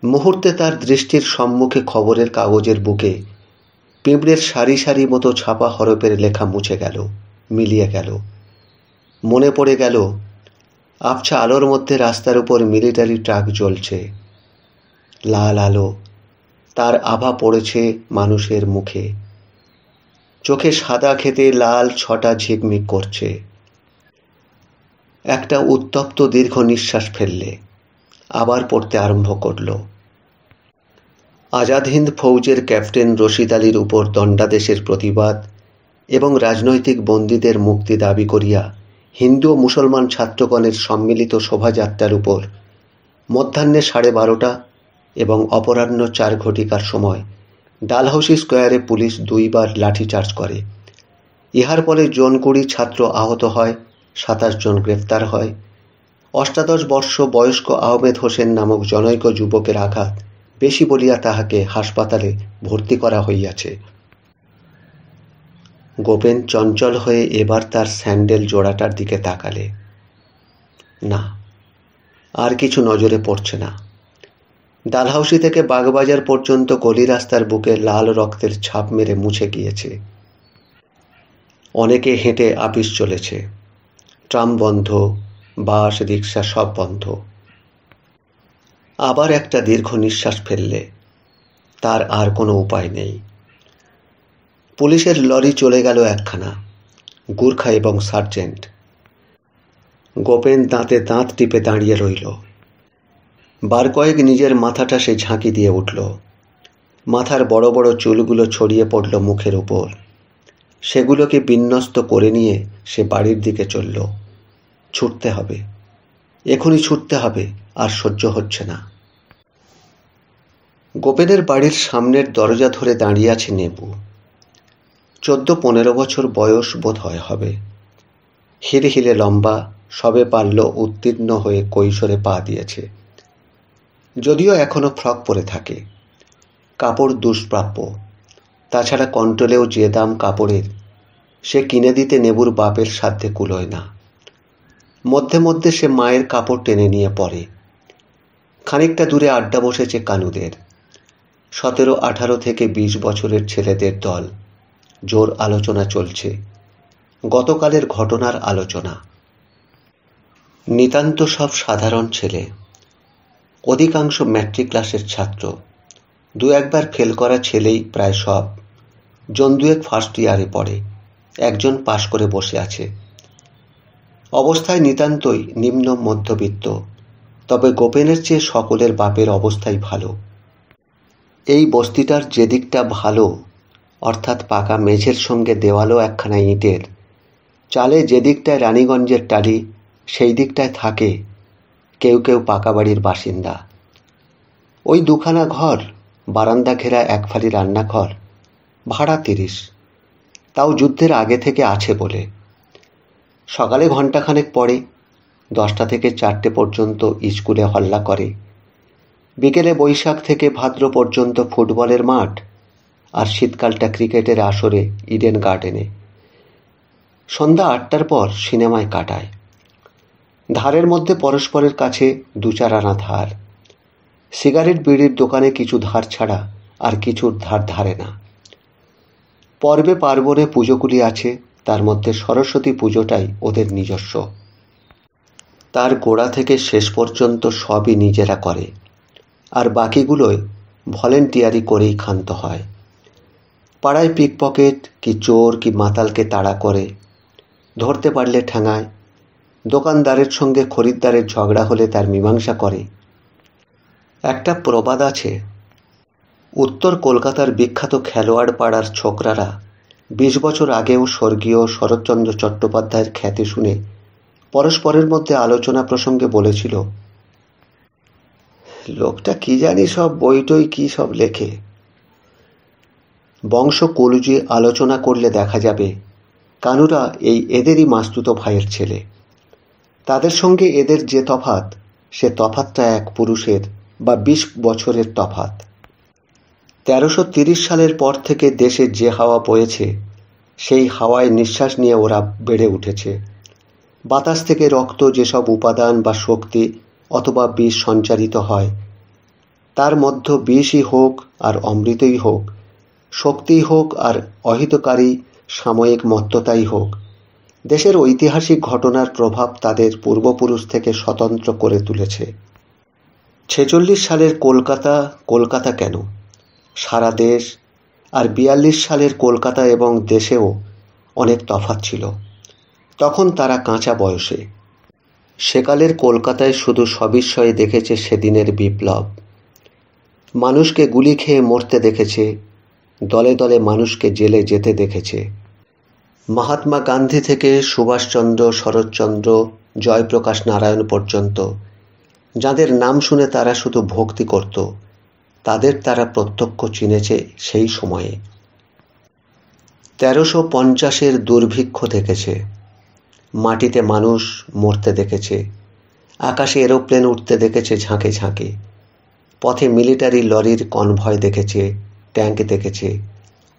মুহূর্তে তার দৃষ্টির সম্মুখে খবরের কাগজের বুকে পিঁপড়ের সারি সারি মতো ছাপা হরফের লেখা মুছে গেল, মিলিয়ে গেল। মনে পড়ে গেল আবছা আলোর মধ্যে রাস্তার উপর মিলিটারি ট্রাক জ্বলছে। লাল আলো, তার আভা পড়েছে মানুষের মুখে। চোখে সাদা খেতে লাল ছটা ঝিকমিক করছে। একটা উত্তপ্ত দীর্ঘ নিঃশ্বাস ফেললে আবার পড়তে আরম্ভ করল। আজাদ হিন্দ ফৌজের ক্যাপ্টেন রশিদ আলীর উপর দণ্ডাদেশের প্রতিবাদ এবং রাজনৈতিক বন্দীদের মুক্তি দাবি করিয়া হিন্দু ও মুসলমান ছাত্রগণের সম্মিলিত শোভাযাত্রার উপর মধ্যাহ্নে 12:30 এবং অপরাহ্ন 4 ঘটিকার সময় ডালহাউসি স্কোয়ারে পুলিশ 2 বার লাঠিচার্জ করে। ইহার ফলে জন 20 ছাত্র আহত হয়, 27 জন গ্রেফতার হয়। 88 বর্ষ বয়স্ক আহমেদ হোসেন নামক জনৈক যুবকের আঘাত বেশি বলিয়া তাহাকে হাসপাতালে ভর্তি করা হইয়াছে। গোপেন চঞ্চল হয়ে এবার তার স্যান্ডেল জোড়াটার দিকে তাকালে। না, আর কিছু নজরে পড়ছে না। ডালহাউসি থেকে বাগবাজার পর্যন্ত গলি রাস্তার বুকে লাল রক্তের ছাপ মেরে মুছে গিয়েছে। অনেকে হেঁটে আপিস চলেছে। ট্রাম বন্ধ, বাস, রিক্সা সব বন্ধ। আবার একটা দীর্ঘ নিঃশ্বাস ফেললে। তার আর কোনো উপায় নেই। পুলিশের লরি চলে গেল একখানা, গুর্খা এবং সার্জেন্ট। গোপেন দাঁতে দাঁত টিপে দাঁড়িয়ে রইল। বার কয়েক নিজের মাথাটা সে ঝাঁকি দিয়ে উঠল। মাথার বড় বড় চুলগুলো ছড়িয়ে পড়ল মুখের উপর। সেগুলোকে বিন্যস্ত করে নিয়ে সে বাড়ির দিকে চলল। ছুটতে হবে, এখনই ছুটতে হবে, আর সহ্য হচ্ছে না। গোপেনের বাড়ির সামনের দরজা ধরে দাঁড়িয়ে আছে নেবু। 14-15 বছর বয়স বোধ হয় হবে। হিলহিলে লম্বা, সবে পারল উত্তীর্ণ হয়ে কৈশোরে পা দিয়েছে। যদিও এখনো ফ্রক পরে থাকে। কাপড় দুষ্প্রাপ্য। তাছাড়া কন্ট্রোলেও যে দাম কাপড়ের, সে কিনে দিতে নেবুর বাপের সাধ্যে কুলোয় না। মধ্যে মধ্যে সে মায়ের কাপড় টেনে নিয়ে পরে। খানিকটা দূরে আড্ডা বসেছে কানুদের। 17-18 থেকে 20 বছরের ছেলেদের দল। জোর আলোচনা চলছে, গতকালের ঘটনার আলোচনা। নিতান্ত সব সাধারণ ছেলে। অধিকাংশ ম্যাট্রিক ক্লাসের ছাত্র। 2-1বার ফেল করা ছেলেই প্রায় সব। জন 2-1 ফার্স্ট ইয়ারে পড়ে, একজন পাশ করে বসে আছে। অবস্থায় নিতান্তই নিম্ন মধ্যবিত্ত, তবে গোপেনের চেয়ে সকলের বাপের অবস্থাই ভালো। এই বস্তিটার যে দিকটা ভালো, অর্থাৎ পাকা মেঝের সঙ্গে দেওয়ালও একখানা ইটের, চালে যে দিকটায় রানীগঞ্জের টালি, সেই দিকটায় থাকে কেউ কেউ পাকা বাড়ির বাসিন্দা। ওই 2খানা ঘর, বারান্দা ঘেরা একফালি রান্নাঘর, ভাড়া 30, তাও যুদ্ধের আগে থেকে আছে বলে। সকালে ঘণ্টাখানেক পড়ে, 10টা থেকে 4টে পর্যন্ত স্কুলে হল্লা করে। বিকেলে বৈশাখ থেকে ভাদ্র পর্যন্ত ফুটবলের মাঠ, আর শীতকালটা ক্রিকেটের আসরে ইডেন গার্ডেনে। সন্ধ্যা 8টার পর সিনেমায় কাটায়। ধারের মধ্যে পরস্পরের কাছে 2-4 আনা ধার। সিগারেট বিড়ির দোকানে কিছু ধার ছাড়া আর কিছুর ধার ধারে না। পর্বে পার্বণে পুজোগুলি আছে, তার মধ্যে সরস্বতী পুজোটাই ওদের নিজস্ব। তার গোড়া থেকে শেষ পর্যন্ত সবই নিজেরা করে, আর বাকিগুলোয় ভলেন্টিয়ারি করেই ক্ষান্ত হয়। পাড়ায় পিকপকেট কি চোর কি মাতালকে তাড়া করে, ধরতে পারলে ঠ্যাঙায়। দোকানদারের সঙ্গে খরিদ্দারের ঝগড়া হলে তার মীমাংসা করে। একটা প্রবাদ আছে, উত্তর কলকাতার বিখ্যাত খেলোয়াড় পাড়ার ছোকরারা 20 বছর আগেও স্বর্গীয় শরৎচন্দ্র চট্টোপাধ্যায়ের খ্যাতি শুনে পরস্পরের মধ্যে আলোচনা প্রসঙ্গে বলেছিল, লোকটা কি জানি সব বইটই কি সব লেখে। বংশ কলুজি আলোচনা করলে দেখা যাবে কানুরা এদেরই মাস্তুতো ভাইয়ের ছেলে। তাদের সঙ্গে এদের যে তফাৎ, সে তফাৎটা এক পুরুষের বা 20 বছরের তফাৎ। 1330 সালের পর থেকে দেশে যে হাওয়া বয়েছে, সেই হাওয়ায় নিঃশ্বাস নিয়ে ওরা বেড়ে উঠেছে। বাতাস থেকে রক্ত যেসব উপাদান বা শক্তি অথবা বিষ সঞ্চারিত হয়, তার মধ্যে বিষই হোক আর অমৃতই হোক, শক্তিই হোক আর অহিতকারী সাময়িক মত্ততাই হোক, দেশের ঐতিহাসিক ঘটনার প্রভাব তাদের পূর্বপুরুষ থেকে স্বতন্ত্র করে তুলেছে। 46 সালের কলকাতা কলকাতা কেন, সারা দেশ, আর 42 সালের কলকাতা এবং দেশেও অনেক তফাৎ ছিল। তখন তারা কাঁচা বয়সে। সেকালের কলকাতায় শুধু সবিস্ময়ে দেখেছে সেদিনের বিপ্লব। মানুষকে গুলি খেয়ে মরতে দেখেছে, দলে দলে মানুষকে জেলে যেতে দেখেছে। মহাত্মা গান্ধী থেকে সুভাষচন্দ্র, শরৎচন্দ্র, জয়প্রকাশ নারায়ণ পর্যন্ত যাদের নাম শুনে তারা শুধু ভক্তি করত, তাদের তারা প্রত্যক্ষ চিনেছে সেই সময়ে। 1350-এর দুর্ভিক্ষ দেখেছে, মাটিতে মানুষ মরতে দেখেছে, আকাশে এরোপ্লেন উঠতে দেখেছে ঝাঁকে ঝাঁকে, পথে মিলিটারি লরির কনভয় দেখেছে, ট্যাঙ্ক দেখেছে,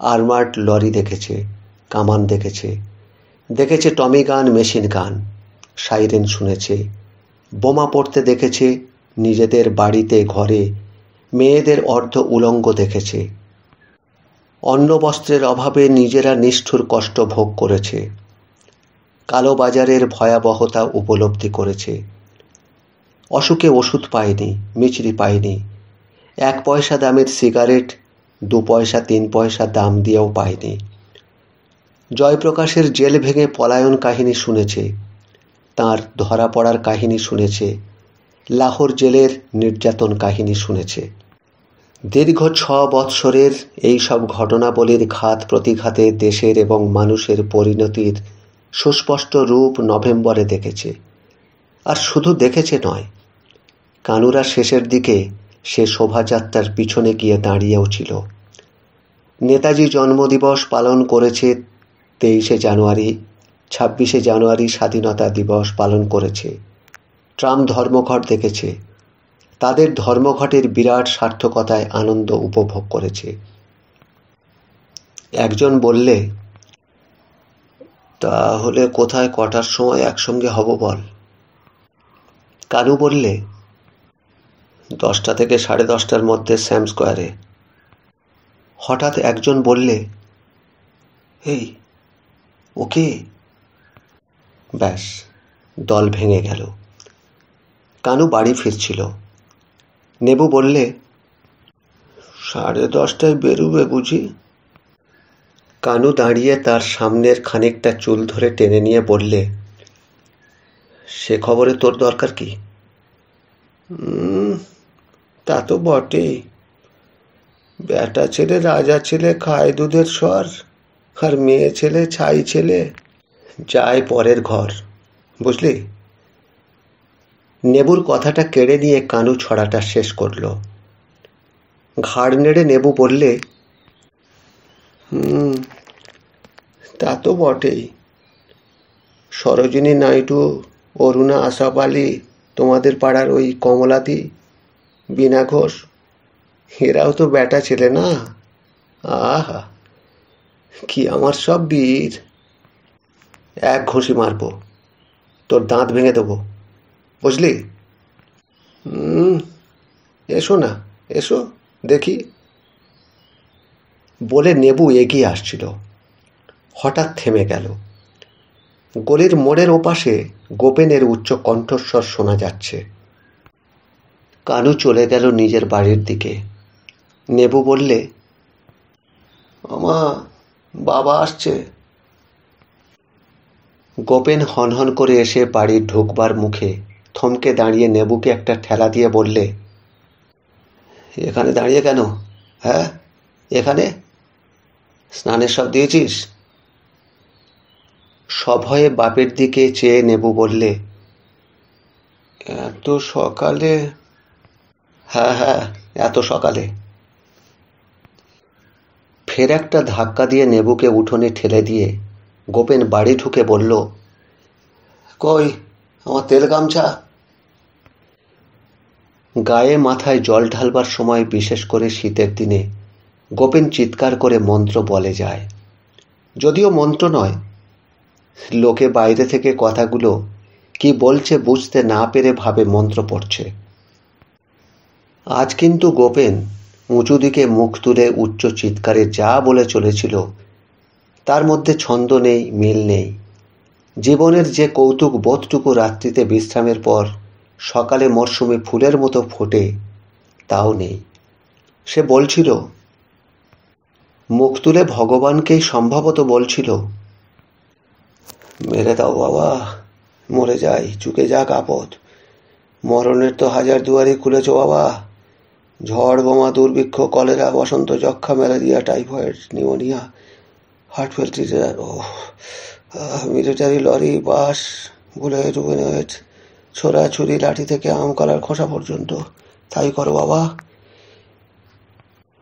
আর্মার্ড লরি দেখেছে, কামান দেখেছে, দেখেছে টমি গান, মেশিন গান, সাইরেন শুনেছে, বোমা পড়তে দেখেছে, নিজেদের বাড়িতে ঘরে মেয়েদের অর্ধ উলঙ্গ দেখেছে, অন্ন বস্ত্রের অভাবে নিজেরা নিষ্ঠুর কষ্ট ভোগ করেছে, কালো বাজারের ভয়াবহতা উপলব্ধি করেছে, অসুখে ওষুধ পায়নি, মিছরি পায়নি, 1 পয়সা দামের সিগারেট 2 পয়সা 3 পয়সা দাম দিয়েও পায়নি। জয়প্রকাশের জেল ভেঙে পলায়ন কাহিনী শুনেছে, তাঁর ধরা পড়ার কাহিনী শুনেছে, লাহোর জেলের নির্যাতন কাহিনী শুনেছে। দীর্ঘ 6 বৎসরের এই সব ঘটনাবলীর ঘাত প্রতিঘাতে দেশের এবং মানুষের পরিণতির সুস্পষ্ট রূপ নভেম্বরে দেখেছে। আর শুধু দেখেছে নয়, কানুরা শেষের দিকে সে শোভাযাত্রার পিছনে গিয়ে দাঁড়িয়েও ছিল। নেতাজি জন্মদিবস পালন করেছে 23শে জানুয়ারি, 26শে জানুয়ারি স্বাধীনতা দিবস পালন করেছে, ট্রাম ধর্মঘট দেখেছে, তাদের ধর্মঘটের বিরাট সার্থকতায় আনন্দ উপভোগ করেছে। একজন বললে, তাহলে কোথায় কটার সময় একসঙ্গে হব বল? কানু বললে, 10টা থেকে 10:30টার মধ্যে স্যাম স্কোয়ারে। হঠাৎ একজন বললে, এই ওকে। ব্যাস, দল ভেঙে গেল। কানু বাড়ি ফিরছিল। নেবু বললে, 10:30টায় বেরুবে বুঝি? কানু দাঁড়িয়ে তার সামনের খানিকটা চুল ধরে টেনে নিয়ে বললে, সে খবরে তোর দরকার কি? তা তো বটেই, বেটা ছেলে রাজা ছেলে, খায় দুধের স্বর, আর মেয়ে ছেলে ছাই ছেলে, যায় পরের ঘর, বুঝলি? নেবুর কথাটা কেড়ে নিয়ে কানু ছড়াটা শেষ করল। ঘাড় নেড়ে নেবু বললে, তা তো বটেই। সরোজিনী নাইডু, অরুণা আশরাফ আলী, তোমাদের পাড়ার ওই কমলাদি, বীণা ঘোষ, এরাও তো বেটা ছেলে না? আহা, কি আমার সব বীর! এক ঘুষি মারবো, তোর দাঁত ভেঙে দেবো, বুঝলি? এসো না, এসো দেখি। বলে নেবু এগিয়ে আসছিল, হঠাৎ থেমে গেল। গলির মোড়ের ওপাশে গোপেনের উচ্চ কণ্ঠস্বর শোনা যাচ্ছে। কানু চলে গেল নিজের বাড়ির দিকে। নেবু বললে, আমা, বাবা আসছে। গোপেন হনহন করে এসে বাড়ির ঢুকবার মুখে থমকে দাঁড়িয়ে নেবুকে একটা ঠেলা দিয়ে বললে, এখানে দাঁড়িয়ে কেন? হ্যাঁ, এখানে স্নানের সব দিয়েছিস? সভয়ে বাপের দিকে চেয়ে নেবু বললে, এত সকালে? হ্যাঁ হ্যাঁ, এত সকালে। ফের একটা ধাক্কা দিয়ে নেবুকে উঠোনে ঠেলে দিয়ে গোপেন বাড়ি ঢুকে বলল, কই আমার তেল গামছা? গায়ে মাথায় জল ঢালবার সময়, বিশেষ করে শীতের দিনে, গোপেন চিৎকার করে মন্ত্র বলে যায়। যদিও মন্ত্র নয়, লোকে বাইরে থেকে কথাগুলো কি বলছে বুঝতে না পেরে ভাবে মন্ত্র পড়ছে। আজ কিন্তু গোপেন উঁচু দিকে মুখ তুলে উচ্চ চিৎকারে যা বলে চলেছিল, তার মধ্যে ছন্দ নেই, মিল নেই। জীবনের যে কৌতুক বোধটুকু রাত্রিতে বিশ্রামের পর সকালে মরশুমে ফুলের মতো ফোটে, তাও নেই। সে বলছিল, মুখ তুলে ভগবানকেই সম্ভবত বলছিল, মেরে দাও বাবা, মরে যাই, চুকে যাক আপদ, মরণের তো 1000 দুয়ারি খুলেছ বাবা। ঝড়, বোমা, দুর্ভিক্ষ, কলেরা, বসন্ত, যক্ষা, ম্যালেরিয়া, টাইফয়েড, নিউমোনিয়া, হার্ট ফেলটিজার, military lorry, bus, bullet, bullet, ছোড়া ছুরি, লাঠি থেকে আম কলার খোসা পর্যন্ত, তাই করো বাবা।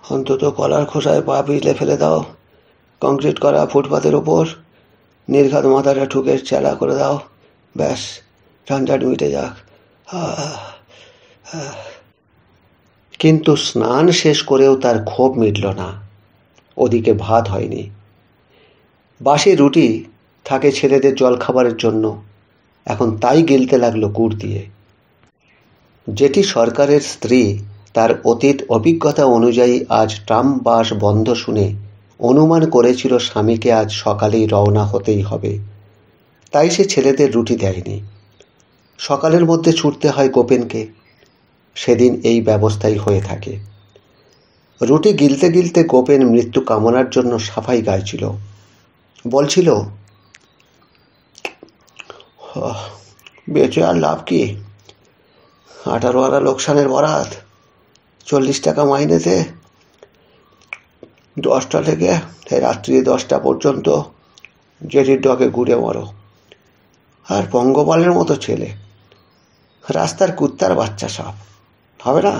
অন্তত কলার খোসায় পা পিছলে ফেলে দাও, কংক্রিট করা ফুটপাতের ওপর নির্ঘাত মাথাটা ঠুকে চেলা করে দাও, ব্যাস, ঝঞ্ঝাট মিটে যাক। কিন্তু স্নান শেষ করেও তার ক্ষোভ মিটল না। ওদিকে ভাত হয়নি। বাসি রুটি থাকে ছেলেদের জলখাবারের জন্য, এখন তাই গিলতে লাগলো গুড় দিয়ে। যেটি সরকারের স্ত্রী তার অতীত অভিজ্ঞতা অনুযায়ী আজ ট্রাম বাস বন্ধ শুনে অনুমান করেছিল স্বামীকে আজ সকালেই রওনা হতেই হবে, তাই সে ছেলেদের রুটি দেয়নি। সকালের মধ্যে ছুটতে হয় গোপেনকে। সেদিন এই ব্যবস্থাই হয়ে থাকে। রুটি গিলতে গিলতে গোপেন মৃত্যু কামনার জন্য সাফাই গাইছিল। বলছিল, বেঁচে আর লাভ কি, 18 আনা লোকসানের বরাত, 40 টাকা মাইনেতে 10টা থেকে রাত্রি 10টা পর্যন্ত জেঠির ডগে ঘুরে মরো। আর পঙ্গপালের মতো ছেলে, রাস্তার কুত্তার বাচ্চা সব, হবে না?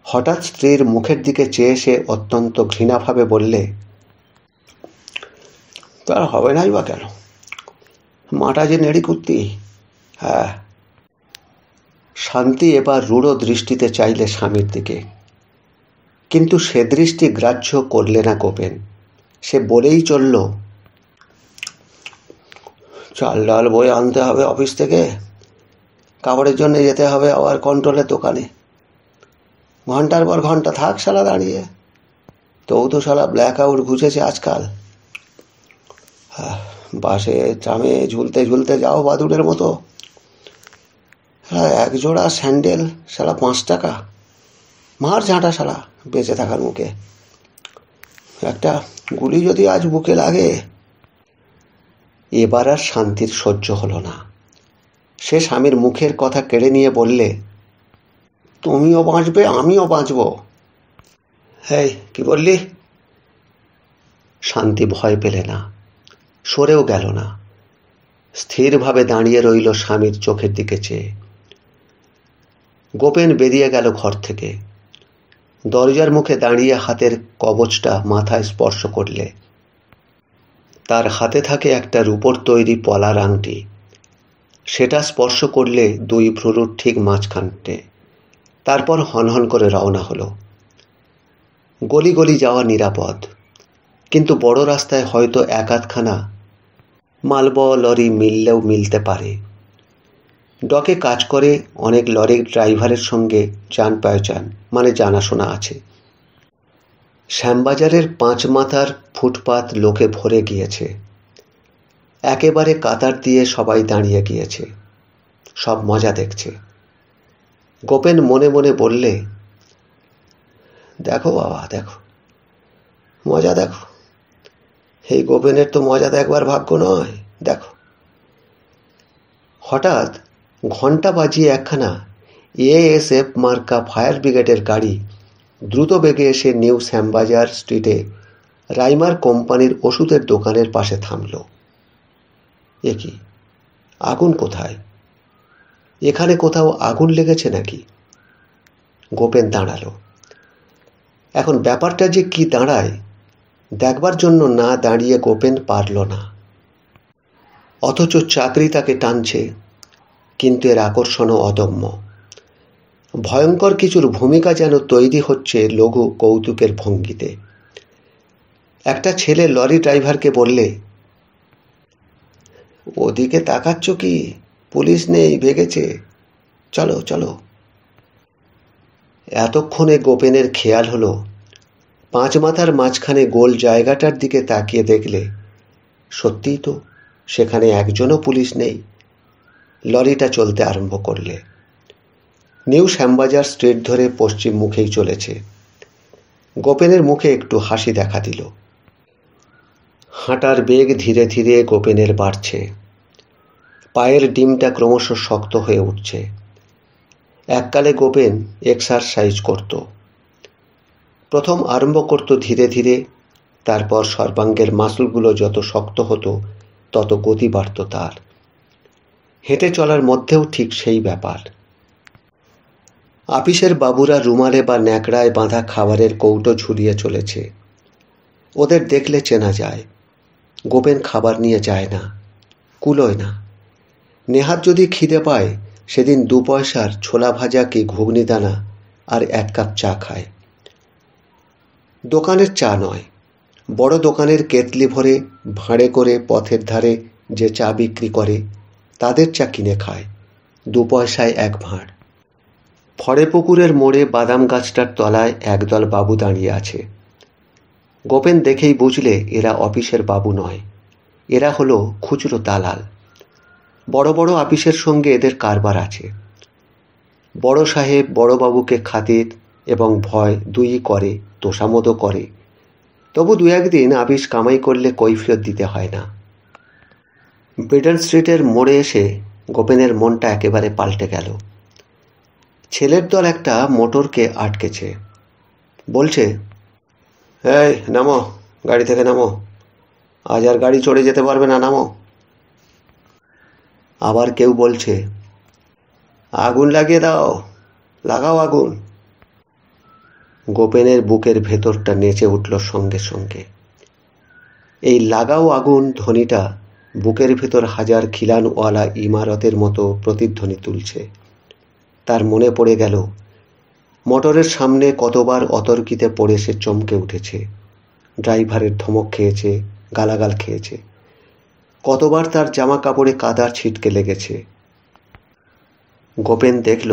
হঠাৎ স্ত্রীর মুখের দিকে চেয়ে সে অত্যন্ত ঘৃণাভাবে বললে, তার হবে নাই বা কেন, মাটা যে নেড়ি কুত্তি। হ্যাঁ। শান্তি এবার রূঢ় দৃষ্টিতে চাইলে স্বামীর দিকে, কিন্তু সে দৃষ্টি গ্রাহ্য করলে না গোপেন। সে বলেই চলল, চাল ডাল বয়ে আনতে হবে অফিস থেকে, কাপড়ের জন্য যেতে হবে আবার কন্ট্রোলের দোকানে, ঘন্টার পর ঘন্টা থাক শালা দাঁড়িয়ে, তবু তো শালা ব্ল্যাক আউট ঘুচেছে আজকাল। বাসে ট্রামে ঝুলতে ঝুলতে যাও বাদুড়ের মতো। এক জোড়া স্যান্ডেল শালা 5 টাকা, মার ঝাঁটা শালা বেঁচে থাকার মুখে। একটা গুলি যদি আজ বুকে লাগে। এবার আর শান্তির সহ্য হলো না। সে স্বামীর মুখের কথা কেড়ে নিয়ে বললে, তুমিও বাঁচবে আমিও বাঁচব। এই কি বললি? শান্তি ভয় পেলে না, সরেও গেল না, স্থিরভাবে দাঁড়িয়ে রইল স্বামীর চোখের দিকে চেয়ে। গোপেন বেরিয়ে গেল ঘর থেকে। দরজার মুখে দাঁড়িয়ে হাতের কবচটা মাথায় স্পর্শ করলে। তার হাতে থাকে একটা রূপোর তৈরি পলার আংটি। সেটা স্পর্শ করলে 2 ভ্রুর ঠিক মাঝখানটে। তারপর হনহন করে রওনা হলো। গলি গলি যাওয়া নিরাপদ, কিন্তু বড় রাস্তায় হয়তো 1-8খানা মালবহ লরি মিললেও মিলতে পারে। ডকে কাজ করে অনেক লরির ড্রাইভারের সঙ্গে জান পহচান মানে জানাশোনা আছে। শ্যামবাজারের 5 মাথার ফুটপাত লোকে ভরে গিয়েছে। একেবারে কাতার দিয়ে সবাই দাঁড়িয়ে গিয়েছে, সব মজা দেখছে। গোপেন মনে মনে বললে, দেখো বাবা দেখো, মজা দেখো। এই গোপেনের তো মজা দেখবার ভাগ্য নয়, দেখো। হঠাৎ ঘণ্টা বাজিয়ে একখানা ASF মার্কা ফায়ার ব্রিগেডের গাড়ি দ্রুত বেগে এসে নিউ শ্যামবাজার স্ট্রিটে রাইমার কোম্পানির ওষুধের দোকানের পাশে থামল। এ কি, আগুন কোথায়? এখানে কোথাও আগুন লেগেছে নাকি? গোপেন দাঁড়ালো। এখন ব্যাপারটা যে কি দাঁড়ায় দেখবার জন্য না দাঁড়িয়ে গোপেন পারল না। অথচ চাকরি তাকে টানছে, কিন্তু এর আকর্ষণও অদম্য। ভয়ঙ্কর কিছুর ভূমিকা যেন তৈরি হচ্ছে লঘু কৌতুকের ভঙ্গিতে। একটা ছেলে লরি ড্রাইভারকে বললে, ওদিকে তাকাচ্ছ কি, পুলিশ নেই, ভেগেছে, চলো চলো। এতক্ষণে গোপেনের খেয়াল হলো 5 মাথার মাঝখানে গোল জায়গাটার দিকে তাকিয়ে দেখলে সত্যিই তো সেখানে একজনও পুলিশ নেই। লরিটা চলতে আরম্ভ করলে। নিউ শ্যামবাজার স্ট্রিট ধরে পশ্চিম মুখেই চলেছে। গোপেনের মুখে একটু হাসি দেখা দিল। হাঁটার বেগ ধীরে ধীরে গোপেনের বাড়ছে। পায়ের ডিমটা ক্রমশ শক্ত হয়ে উঠছে। এককালে গোপেন এক্সারসাইজ করত। প্রথম আরম্ভ করত ধীরে ধীরে, তারপর সর্বাঙ্গের মাসলগুলো যত শক্ত হতো তত গতি বাড়ত তার। হেঁটে চলার মধ্যেও ঠিক সেই ব্যাপার। আপিসের বাবুরা রুমালে বা ন্যাকড়ায় বাঁধা খাবারের কৌটো ঝুলিয়ে চলেছে। ওদের দেখলে চেনা যায়। গোপেন খাবার নিয়ে যায় না, কুলোয় না। নেহাত যদি খিদে পায় সেদিন 2 পয়সার ছোলা ভাজা কি ঘুগনি দানা আর 1 কাপ চা খায়। দোকানের চা নয়, বড় দোকানের কেতলি ভরে ভাঁড়ে করে পথের ধারে যে চা বিক্রি করে তাদের চা কিনে খায়, 2 পয়সায় 1 ভাঁড়। ফড়েপুকুরের মোড়ে বাদাম গাছটার তলায় একদল বাবু দাঁড়িয়ে আছে। গোপেন দেখেই বুঝলে এরা অফিসের বাবু নয়, এরা হলো খুচরো দালাল। বড় বড় অফিসের সঙ্গে এদের কারবার আছে। বড় সাহেব বড়বাবুকে খাতির এবং ভয় দুইই করে, তোষামোদও করে। তবু 2-1 দিন অফিস কামাই করলে কৈফিয়ত দিতে হয় না। বেডন স্ট্রিটের মোড়ে এসে গোপেনের মনটা একেবারে পাল্টে গেল। ছেলের দল একটা মোটরকে আটকেছে। বলছে, এই নামো, গাড়ি থেকে নামো, আজ আর গাড়ি চড়ে যেতে পারবে না, নামো। আবার কেউ বলছে, আগুন লাগিয়ে দাও, লাগাও আগুন। গোপেনের বুকের ভেতরটা নেচে উঠল সঙ্গে সঙ্গে। এই লাগাও আগুন ধ্বনিটা বুকের ভেতর হাজার খিলানওয়ালা ইমারতের মতো প্রতিধ্বনি তুলছে। তার মনে পড়ে গেল মোটরের সামনে কতবার অতর্কিতে পড়ে সে চমকে উঠেছে, ড্রাইভারের ধমক খেয়েছে, গালাগাল খেয়েছে। কতবার তার জামা কাপড়ে কাদার ছিটকে লেগেছে। গোপেন দেখল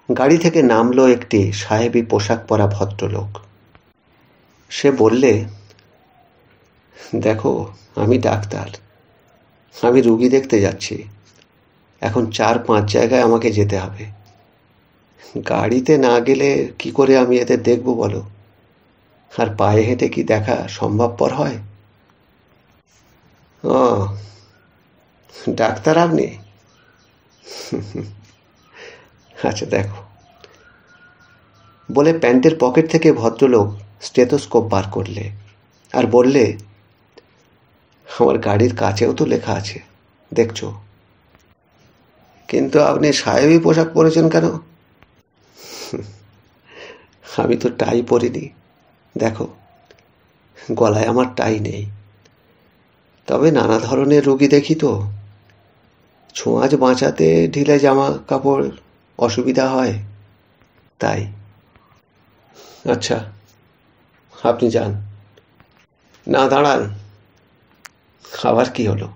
গাড়ি থেকে নামলো একটি সাহেবী পোশাক পরা ভদ্রলোক। সে বললে, দেখো, আমি ডাক্তার, আমি রুগী দেখতে যাচ্ছি। এখন 4-5 জায়গায় আমাকে যেতে হবে। গাড়িতে না গেলে কি করে আমি এদের দেখব বলো? আর পায়ে হেঁটে কি দেখা সম্ভবপর হয়? ও, ডাক্তার আপনি? আচ্ছা, দেখো, বলে প্যান্টের পকেট থেকে ভদ্রলোক স্টেথোস্কোপ বার করলে আর বললে, আমার গাড়ির কাছেও তো লেখা আছে, দেখছো? কিন্তু আপনি সাহেবী পোশাক পরেছেন কেন? আমি তো টাই পরিনি, দেখো, গলায় আমার টাই নেই। তবে নানা ধরনের রোগী দেখি তো, ছোঁয়াচ বাঁচাতে ঢিলে জামা কাপড় অসুবিধা হয়, তাই। আচ্ছা, আপনি যান। না, দাঁড়ান। আবার কি হলো?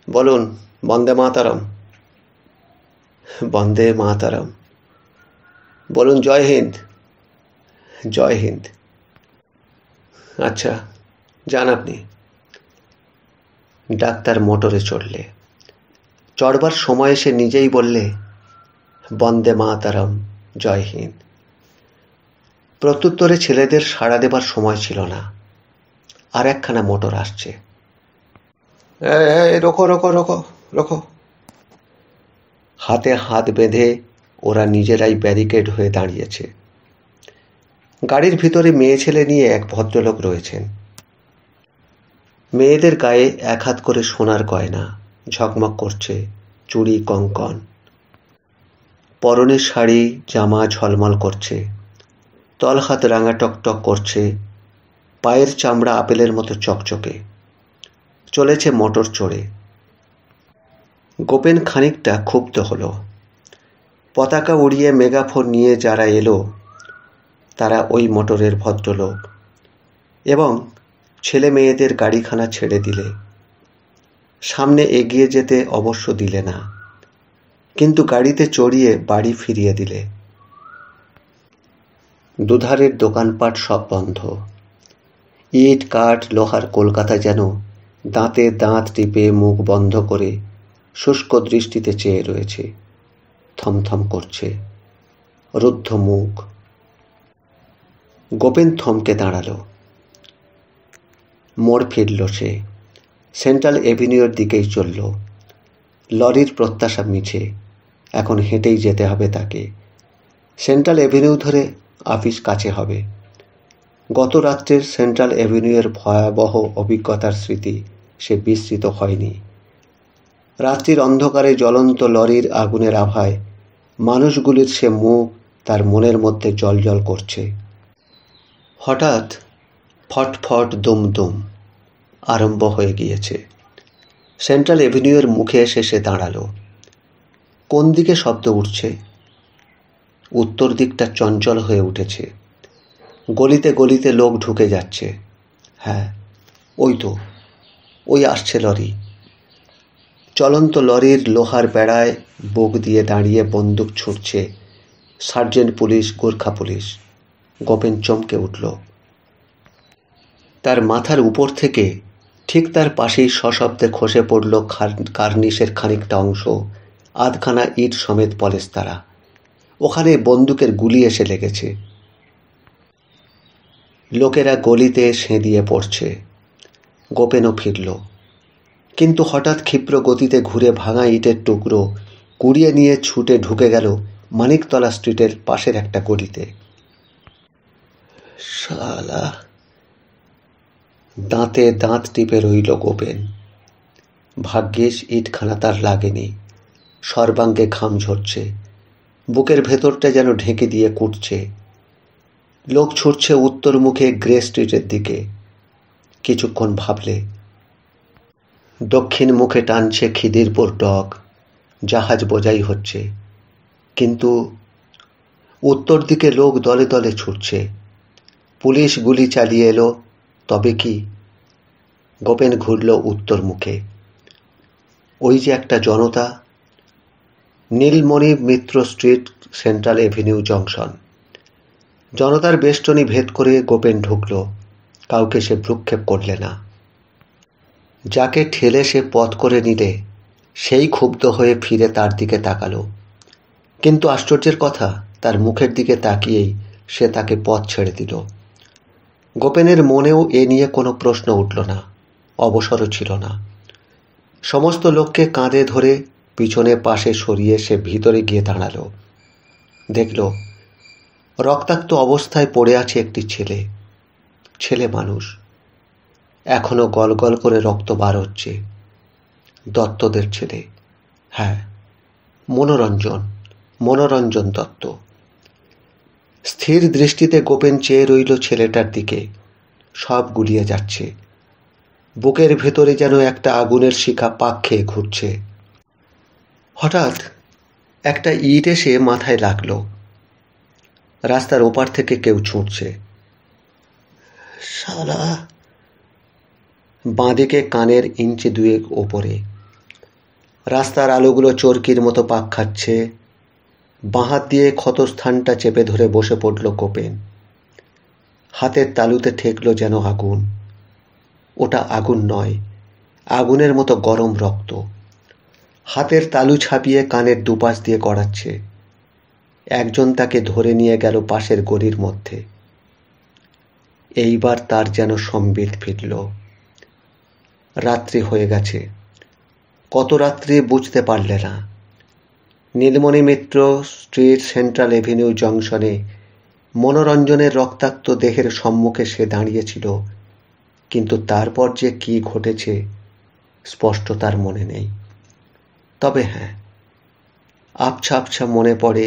বলুন, বন্দে মাতরম। বন্দে মাতরম। বলুন, জয় হিন্দ। জয় হিন্দ। আচ্ছা, যান আপনি। ডাক্তার মোটরে চড়লে। চড়বার সময় সে নিজেই বললে, বন্দে মাতরম, জয় হিন্দ। প্রত্যুত্তরে ছেলেদের সাড়া দেবার সময় ছিল না। আর একখানা মোটর আসছে। রোকো রোকো রোকো রোকো। হাতে হাত বেঁধে ওরা নিজেরাই ব্যারিকেড হয়ে দাঁড়িয়েছে। গাড়ির ভিতরে মেয়ে ছেলে নিয়ে এক ভদ্রলোক রয়েছেন। মেয়েদের গায়ে 1 হাত করে সোনার গয়না ঝকমক করছে, চুড়ি কঙ্কন। পরনের শাড়ি জামা ঝলমল করছে, তলহাত রাঙা টকটক করছে, পায়ের চামড়া আপেলের মতো চকচকে। চলেছে মোটর চড়ে। গোপেন খানিকটা ক্ষুব্ধ হলো। পতাকা উড়িয়ে মেগাফোন নিয়ে যারা এলো তারা ওই মোটরের ভদ্রলোক, এবং ছেলে মেয়েদের গাড়িখানা ছেড়ে দিলে। সামনে এগিয়ে যেতে অবশ্য দিলে না, কিন্তু গাড়িতে চড়িয়ে বাড়ি ফিরিয়ে দিলে। দুধারের দোকানপাট সব বন্ধ। ইট কাঠ লোহার কলকাতা যেন দাঁতে দাঁত টিপে মুখ বন্ধ করে শুষ্ক দৃষ্টিতে চেয়ে রয়েছে, থমথম করছে, রুদ্ধ মুখ। গোপেন থমকে দাঁড়ালো। মোড় ফিরল সে, সেন্ট্রাল এভিনিউর দিকেই চলল। লরির প্রত্যাশা মিছে, এখন হেঁটেই যেতে হবে তাকে। সেন্ট্রাল এভিনিউ ধরে অফিস কাছে হবে। গত রাত্রের সেন্ট্রাল এভিনিউয়ের ভয়াবহ অভিজ্ঞতার স্মৃতি সে বিস্মৃত হয়নি। রাত্রির অন্ধকারে জ্বলন্ত লরির আগুনের আভায় মানুষগুলির সে মুখ তার মনের মধ্যে জ্বলজ্বল করছে। হঠাৎ ফটফট দুমদুম আরম্ভ হয়ে গিয়েছে। সেন্ট্রাল এভিনিউয়ের মুখে এসে সে দাঁড়ালো। কোন দিকে শব্দ উঠছে? উত্তর দিকটা চঞ্চল হয়ে উঠেছে। গলিতে গলিতে লোক ঢুকে যাচ্ছে। হ্যাঁ, ওই তো, ওই আসছে লরি। চলন্ত লরির লোহার বেড়ায় বুক দিয়ে দাঁড়িয়ে বন্দুক ছুটছে sergeant police, Gorkha police. Gopen চমকে উঠল। তার মাথার উপর থেকে ঠিক তার পাশেই সশব্দে খসে পড়ল কার্নিশের খানিকটা অংশ, আধখানা ইট সমেত পলেস্তারা। ওখানে বন্দুকের গুলি এসে লেগেছে। লোকেরা গলিতে সেঁধিয়ে পড়ছে। গোপেনও ফিরল, কিন্তু হঠাৎ ক্ষিপ্র গতিতে ঘুরে ভাঙা ইটের টুকরো কুড়িয়ে নিয়ে ছুটে ঢুকে গেল মানিকতলা স্ট্রিটের পাশের একটা গলিতে। শালা! দাঁতে দাঁত টিপে রইল গোপেন। ভাগ্যিস ইটখানা তার লাগেনি। সর্বাঙ্গে ঘাম ঝরছে, বুকের ভেতরটা যেন ঢেকে দিয়ে কুটছে। লোক ছুটছে উত্তর মুখে গ্রে স্ট্রিটের দিকে। কিছুক্ষণ ভাবলে দক্ষিণ মুখে টানছে খিদিরপুর ডক, জাহাজ বোঝাই হচ্ছে। কিন্তু উত্তর দিকে লোক দলে দলে ছুটছে। পুলিশ গুলি চালিয়ে এলো, তবে কি? গোপেন ঘুরল উত্তর মুখে। ওই যে একটা জনতা, নীলমণি মিত্র স্ট্রিট, সেন্ট্রাল এভিনিউ জংশন। জনতার বেষ্টনী ভেদ করে গোপেন ঢুকল। কাউকে সে ভ্রুক্ষেপ করলে না। যাকে ঠেলে সে পথ করে নিলে সেই ক্ষুব্ধ হয়ে ফিরে তার দিকে তাকালো। কিন্তু আশ্চর্যের কথা, তার মুখের দিকে তাকিয়েই সে তাকে পথ ছেড়ে দিল। গোপেনের মনেও এ নিয়ে কোনো প্রশ্ন উঠল না, অবসরও ছিল না। সমস্ত লোককে কাঁধে ধরে পিছনে পাশে সরিয়ে সে ভিতরে গিয়ে দাঁড়ালো। দেখল রক্তাক্ত অবস্থায় পড়ে আছে একটি ছেলে। ছেলে মানুষ, এখনো গল গল করে রক্ত বার হচ্ছে। দত্তদের ছেলে। হ্যাঁ, মনোরঞ্জন দত্ত। স্থির দৃষ্টিতে গোপেন চেয়ে রইল ছেলেটার দিকে। সব গুলিয়ে যাচ্ছে। বুকের ভেতরে যেন একটা আগুনের শিখা পাক খেয়ে ঘুরছে। হঠাৎ একটা ইট এসে মাথায় লাগল। রাস্তার ওপার থেকে কেউ ছুটছে। শালা! বাঁদিকে কানের ইঞ্চি দুয়েক ওপরে। রাস্তার আলোগুলো চরকির মতো পাক খাচ্ছে। বাঁ হাত দিয়ে ক্ষতস্থানটা চেপে ধরে বসে পড়ল গোপেন। হাতের তালুতে ঠেকল যেন আগুন। ওটা আগুন নয়, আগুনের মতো গরম রক্ত। হাতের তালু ছাপিয়ে কানের দুপাশ দিয়ে গড়াচ্ছে। একজন তাকে ধরে নিয়ে গেল পাশের গলির মধ্যে। এইবার তার যেন সম্বিত ফিরল। রাত্রি হয়ে গেছে। কত রাত্রি বুঝতে পারলে না। নীলমণি মিত্র স্ট্রিট, সেন্ট্রাল এভিনিউ জংশনে মনোরঞ্জনের রক্তাক্ত দেহের সম্মুখে সে দাঁড়িয়েছিল। কিন্তু তারপর যে কি ঘটেছে স্পষ্ট তার মনে নেই। তবে হ্যাঁ, আবছা আবছা মনে পড়ে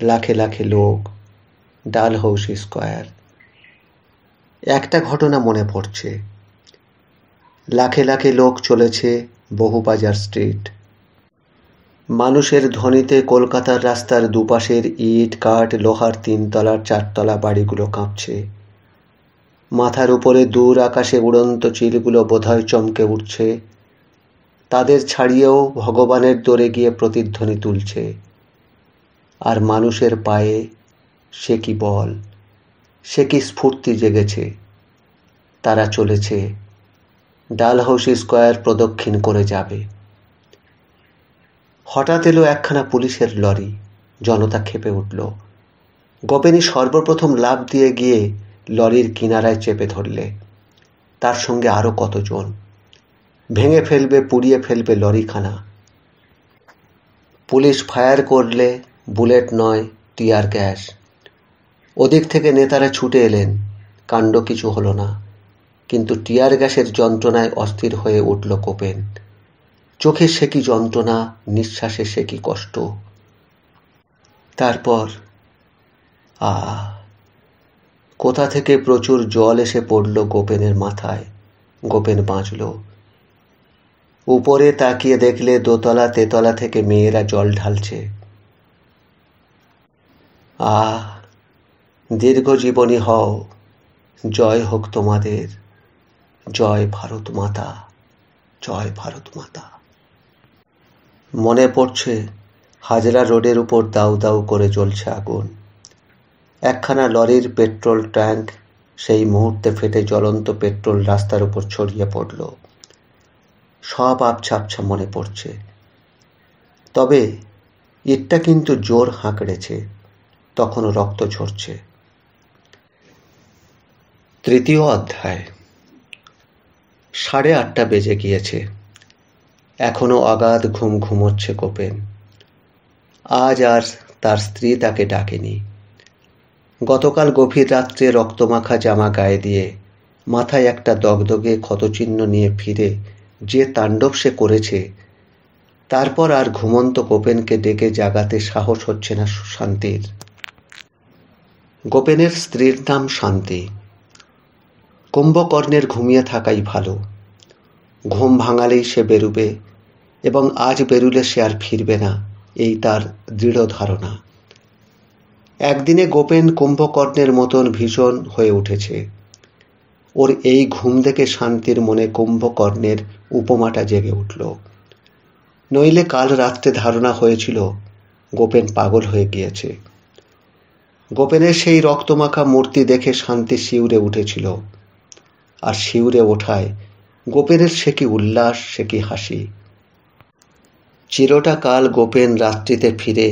লাখে লাখে লোক, ডালহৌসি স্কোয়ার। একটা ঘটনা মনে পড়ছে। লাখে লাখে লোক চলেছে বহুবাজার স্ট্রিট। মানুষের ধ্বনিতে কলকাতার রাস্তার দুপাশের ইট, কাঠ, লোহার তিনতলা চারতলা বাড়িগুলো কাঁপছে। মাথার উপরে দূর আকাশে উড়ন্ত চিলগুলো বোধহয় চমকে উঠছে। তাদের ছাড়িয়েও ভগবানের দোরে গিয়ে প্রতিধ্বনি তুলছে। আর মানুষের পায়ে সে কি বল, সে কি স্ফূর্তি জেগেছে। তারা চলেছে, ডালহৌসি স্কোয়ার প্রদক্ষিণ করে যাবে। হঠাৎ এলো একখানা পুলিশের লরি। জনতা ক্ষেপে উঠল। গোপেনি সর্বপ্রথম লাফ দিয়ে গিয়ে লরির কিনারায় চেপে ধরলে। তার সঙ্গে আরো কতজন। ভেঙে ফেলবে, পুড়িয়ে ফেলবে লরিখানা। পুলিশ ফায়ার করলে বুলেট নয়, টিয়ার গ্যাস। ওদিক থেকে নেতারা ছুটে এলেন। কাণ্ড কিছু হলো না, কিন্তু টিয়ার গ্যাসের যন্ত্রণায় অস্থির হয়ে উঠল কোপেন। চোখে সে কি যন্ত্রণা, নিঃশ্বাসে সে কি কষ্ট। তারপর কোথা থেকে প্রচুর জল এসে পড়ল গোপেনের মাথায়। গোপেন বাঁচল। উপরে তাকিয়ে দেখলে দোতলা তেতলা থেকে মেয়েরা জল ঢালছে। দীর্ঘ জীবনী হও, জয় হোক তোমাদের, জয় ভারত মাতা, জয় ভারত মাতা। মনে পড়ছে হাজরা রোডের উপর দাউ দাউ করে জ্বলছে আগুন। একখানা লরির পেট্রোল ট্যাঙ্ক সেই মুহূর্তে ফেটে জ্বলন্ত পেট্রোল রাস্তার উপর ছড়িয়ে পড়ল। সব আবছা আবছা মনে পড়ছে। তবে ইটটা কিন্তু জোর হাঁকড়েছে, তখনও রক্ত ঝরছে। তৃতীয় অধ্যায়। 8:30 বেজে গিয়েছে। এখনো অগাধ ঘুম ঘুমোচ্ছে কোপেন। আজ আর তার স্ত্রী তাকে ডাকেনি। গতকাল গভীর রাত্রে রক্তমাখা জামা গায়ে দিয়ে, মাথায় একটা দগদগে ক্ষতচিহ্ন নিয়ে ফিরে যে তাণ্ডব সে করেছে, তারপর আর ঘুমন্ত কোপেনকে ডেকে জাগাতে সাহস হচ্ছে না শান্তির। গোপেনের স্ত্রীর নাম শান্তি। কুম্ভকর্ণের ঘুমিয়ে থাকাই ভালো। ঘুম ভাঙালেই সে বেরুবে, এবং আজ বেরুলে সে আর ফিরবে না, এই তার দৃঢ় ধারণা। একদিনে গোপেন কুম্ভকর্ণের মতন ভীষণ হয়ে উঠেছে। ওর এই ঘুম দেখে শান্তির মনে কুম্ভকর্ণের উপমাটা জেগে উঠল। নইলে কাল রাত্রে ধারণা হয়েছিল গোপেন পাগল হয়ে গিয়েছে। গোপেনের সেই রক্তমাখা মূর্তি দেখে শান্তি শিউরে উঠেছিল, আর শিউরে ওঠায় গোপেনের সে কি উল্লাস, সে কি হাসি। চিরটা কাল গোপেন রাত্রিতে ফিরে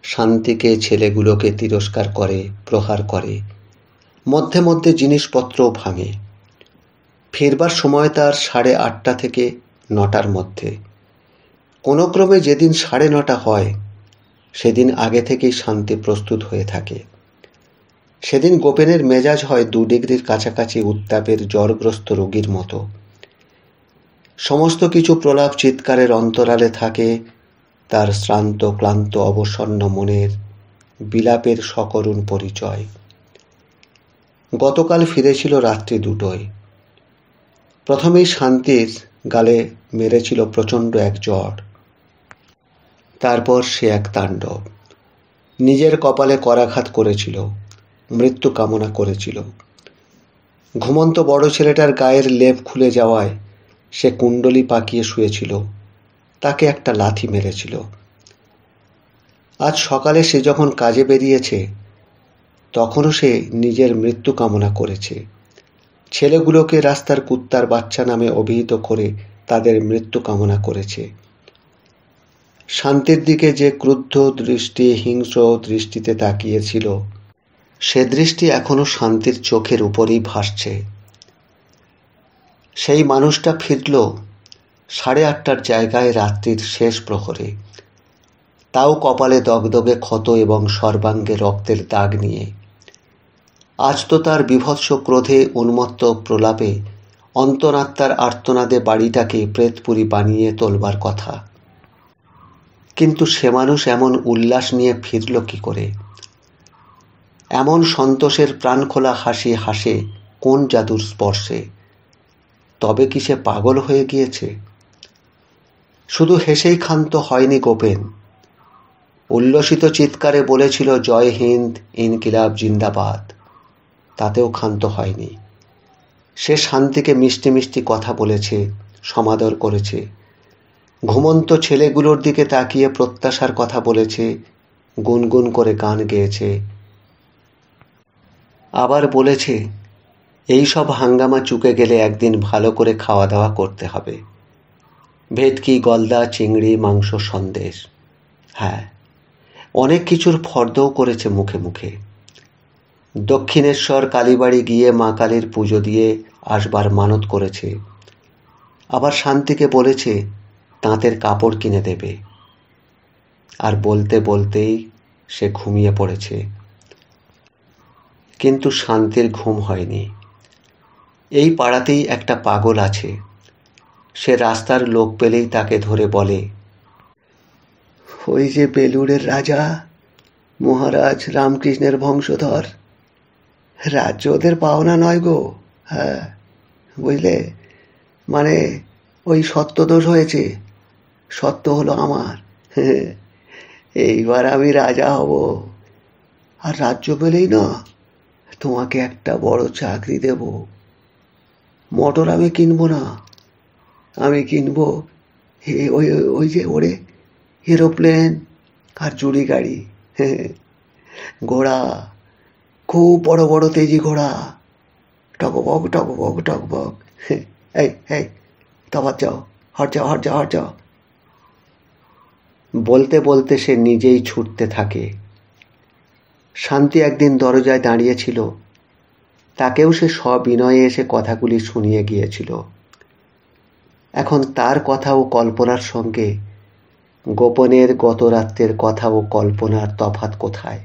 শান্তিকে, ছেলেগুলোকে তিরস্কার করে, প্রহার করে, মধ্যে মধ্যে জিনিসপত্রও ভাঙে। ফিরবার সময় তার 8:30 থেকে 9টার মধ্যে। কোনো ক্রমে যেদিন 9:30 হয়, সেদিন আগে থেকেই শান্তি প্রস্তুত হয়ে থাকে। সেদিন গোপেনের মেজাজ হয় 2 ডিগ্রির কাছাকাছি উত্তাপের জ্বরগ্রস্ত রোগীর মতো। সমস্ত কিছু প্রলাপ চিৎকারের অন্তরালে থাকে তার শ্রান্ত ক্লান্ত অবসন্ন মনের বিলাপের সকরুণ পরিচয়। গতকাল ফিরেছিল রাত্রি 2টায়। প্রথমেই শান্তির গালে মেরেছিল প্রচণ্ড এক জ্বর। তারপর সে এক তাণ্ডব। নিজের কপালে করাঘাত করেছিল, মৃত্যু কামনা করেছিল। ঘুমন্ত বড় ছেলেটার গায়ের লেপ খুলে যাওয়ায় সে কুণ্ডলি পাকিয়ে শুয়েছিল, তাকে একটা লাথি মেরেছিল। আজ সকালে সে যখন কাজে বেরিয়েছে, তখনও সে নিজের মৃত্যু কামনা করেছে। ছেলেগুলোকে রাস্তার কুত্তার বাচ্চা নামে অভিহিত করে তাদের মৃত্যু কামনা করেছে। শান্তির দিকে যে ক্রুদ্ধ দৃষ্টি, হিংস্র দৃষ্টিতে তাকিয়েছিল, সে দৃষ্টি এখনো শান্তির চোখের উপরই ভাসছে। সেই মানুষটা ফিরল 8:30টার জায়গায় রাত্রির শেষ প্রহরে, তাও কপালে দগদগে ক্ষত এবং সর্বাঙ্গে রক্তের দাগ নিয়ে। আজ তো তার বীভৎস ক্রোধে, উন্মত্ত প্রলাপে, অন্তরাত্মার আর্তনাদে বাড়িটাকে প্রেতপুরী বানিয়ে তোলবার কথা। কিন্তু সে মানুষ এমন উল্লাস নিয়ে ফিরল কি করে? এমন সন্তোষের প্রাণখোলা হাসি হাসে কোন জাদুর স্পর্শে? তবে কি সে পাগল হয়ে গিয়েছে? শুধু হেসেই ক্ষান্ত হয়নি গোপেন। উল্লসিত চিৎকারে বলেছিল জয় হিন্দ, ইনকিলাব জিন্দাবাদ। তাতেও ক্ষান্ত হয়নি। সে শান্তিকে মিষ্টি মিষ্টি কথা বলেছে, সমাদর করেছে। ঘুমন্ত ছেলেগুলোর দিকে তাকিয়ে প্রত্যাশার কথা বলেছে, গুনগুন করে গান গেয়েছে। আবার বলেছে এই সব হাঙ্গামা চুকে গেলে একদিন ভালো করে খাওয়া দাওয়া করতে হবে। ভেটকি, গলদা, চিংড়ি, মাংস, সন্দেশ। হ্যাঁ, অনেক কিছুর ফর্দও করেছে মুখে মুখে। দক্ষিণেশ্বর কালীবাড়ি গিয়ে মা কালীর পুজো দিয়ে আসবার মানত করেছে। আবার শান্তিকে বলেছে তাঁতের কাপড় কিনে দেবে। আর বলতে বলতেই সে ঘুমিয়ে পড়েছে। কিন্তু শান্তির ঘুম হয়নি। এই পাড়াতেই একটা পাগল আছে। সে রাস্তার লোক পেলেই তাকে ধরে বলে, ওই যে বেলুড়ের রাজা মহারাজ রামকৃষ্ণের বংশধর, রাজ্য ওদের পাওনা নয় গো। হ্যাঁ, বুঝলে, মানে ওই সত্যদোষ হয়েছে, সত্য হলো আমার। এইবার আমি রাজা হব, আর রাজ্য পেলেই না তোমাকে একটা বড় চাকরি দেব। মোটর আমি কিনবো না, আমি কিনবো ওই ওই যে ওরে এরোপ্লেন আর জুড়ি গাড়ি, ঘোড়া, খুব বড় বড় তেজি ঘোড়া, টকবক টকবক টকবক। এই এই তফাৎ যাও, হট যাও, হট যাও, হট যাও। বলতে বলতে সে নিজেই ছুটতে থাকে। শান্তি একদিন দরজায় দাঁড়িয়েছিল, তাকেও সে সবিনয়ে এসে কথাগুলি শুনিয়ে গিয়েছিল। এখন তার কথা ও কল্পনার সঙ্গে গোপনের গত রাত্রের কথা ও কল্পনার তফাৎ কোথায়?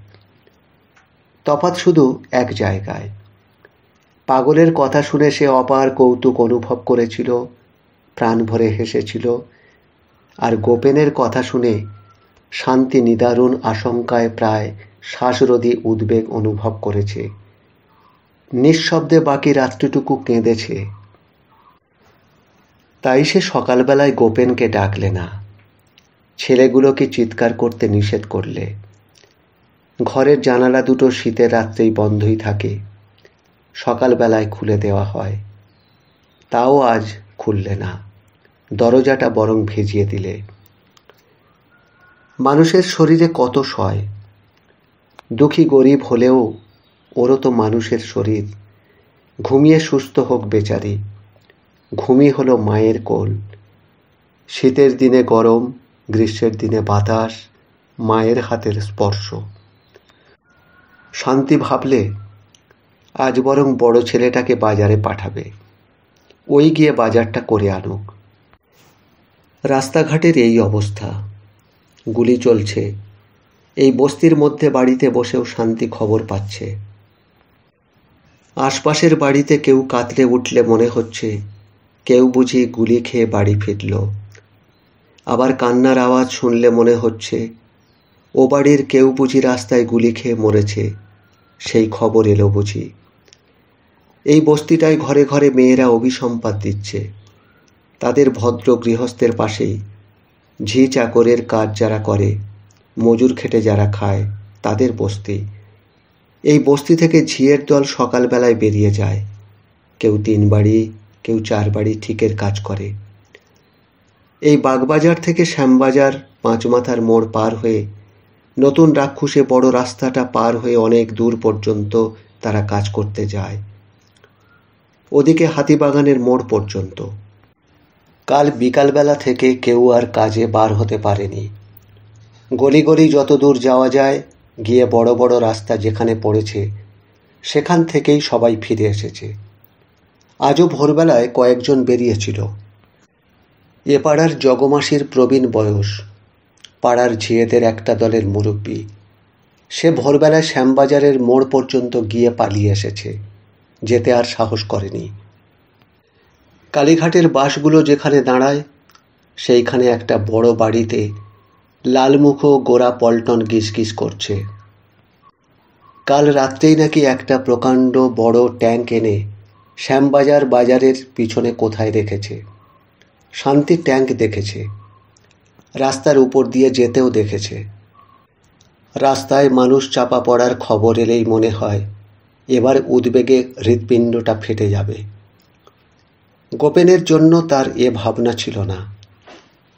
তফাৎ শুধু এক জায়গায়। পাগলের কথা শুনে সে অপার কৌতুক অনুভব করেছিল, প্রাণ ভরে হেসেছিল, আর গোপেনের কথা শুনে শান্তি নিদারুণ আশঙ্কায় প্রায় শ্বাসরোধী উদ্বেগ অনুভব করেছে। নিঃশব্দে বাকি রাত্রিটুকু কেঁদেছে। তাই সে সকালবেলায় গোপেনকে ডাকলে না, ছেলেগুলোকে চিৎকার করতে নিষেধ করলে। ঘরের জানালা দুটো শীতের রাত্রেই বন্ধই থাকে, সকালবেলায় খুলে দেওয়া হয়। তাও আজ খুললে না, দরজাটা বরং ভেজিয়ে দিলে। মানুষের শরীরে কত সয়, দুঃখী গরিব হলেও ওরও তো মানুষের শরীর। ঘুমিয়ে সুস্থ হোক বেচারি, ঘুমই হলো মায়ের কোল। শীতের দিনে গরম, গ্রীষ্মের দিনে বাতাস, মায়ের হাতের স্পর্শ। শান্তি ভাবলে আজ বরং বড় ছেলেটাকে বাজারে পাঠাবে, ওই গিয়ে বাজারটা করে আনুক। রাস্তাঘাটের এই অবস্থা, গুলি চলছে। এই বস্তির মধ্যে বাড়িতে বসেও শান্তি খবর পাচ্ছে। আশপাশের বাড়িতে কেউ কাতরে উঠলে মনে হচ্ছে কেউ বুঝি গুলি খেয়ে বাড়ি ফিরল। আবার কান্নার আওয়াজ শুনলে মনে হচ্ছে ও বাড়ির কেউ বুঝি রাস্তায় গুলি খেয়ে মরেছে, সেই খবর এলো বুঝি। এই বস্তিটায় ঘরে ঘরে মেয়েরা অভিসম্পাত দিচ্ছে। তাদের ভদ্র গৃহস্থের পাশেই ঝি চাকরের কাজ যারা করে, মজুর খেটে যারা খায়, তাদের বস্তি। এই বস্তি থেকে ঝিয়ের দল সকালবেলায় বেরিয়ে যায়। কেউ 3 বাড়ি, কেউ 4 বাড়ি ঠিকের কাজ করে। এই বাগবাজার থেকে শ্যামবাজার 5 মাথার মোড় পার হয়ে নতুন রাক্ষুসে বড় রাস্তাটা পার হয়ে অনেক দূর পর্যন্ত তারা কাজ করতে যায়, ওদিকে হাতিবাগানের মোড় পর্যন্ত। কাল বিকালবেলা থেকে কেউ আর কাজে বার হতে পারেনি। গলি গলি যত দূর যাওয়া যায় গিয়ে বড় বড় রাস্তা যেখানে পড়েছে সেখান থেকেই সবাই ফিরে এসেছে। আজও ভোরবেলায় কয়েকজন বেরিয়েছিল। এ পাড়ার জগমাসির প্রবীণ বয়স, পাড়ার ঝিয়েদের একটা দলের মুরব্বী। সে ভোরবেলায় শ্যামবাজারের মোড় পর্যন্ত গিয়ে পালিয়ে এসেছে, যেতে আর সাহস করেনি। কালীঘাটের বাসগুলো যেখানে দাঁড়ায় সেইখানে একটা বড় বাড়িতে লালমুখো গোরা পল্টন গিসগিস করছে। কাল রাত্রেই নাকি একটা প্রকাণ্ড বড় ট্যাঙ্ক এনে শ্যামবাজার বাজারের পিছনে কোথায় রেখেছে। শান্তি ট্যাঙ্ক দেখেছে, রাস্তার উপর দিয়ে যেতেও দেখেছে। রাস্তায় মানুষ চাপা পড়ার খবর এলেই মনে হয় এবার উদ্বেগে হৃৎপিণ্ডটা ফেটে যাবে। গোপেনের জন্য তার এ ভাবনা ছিল না।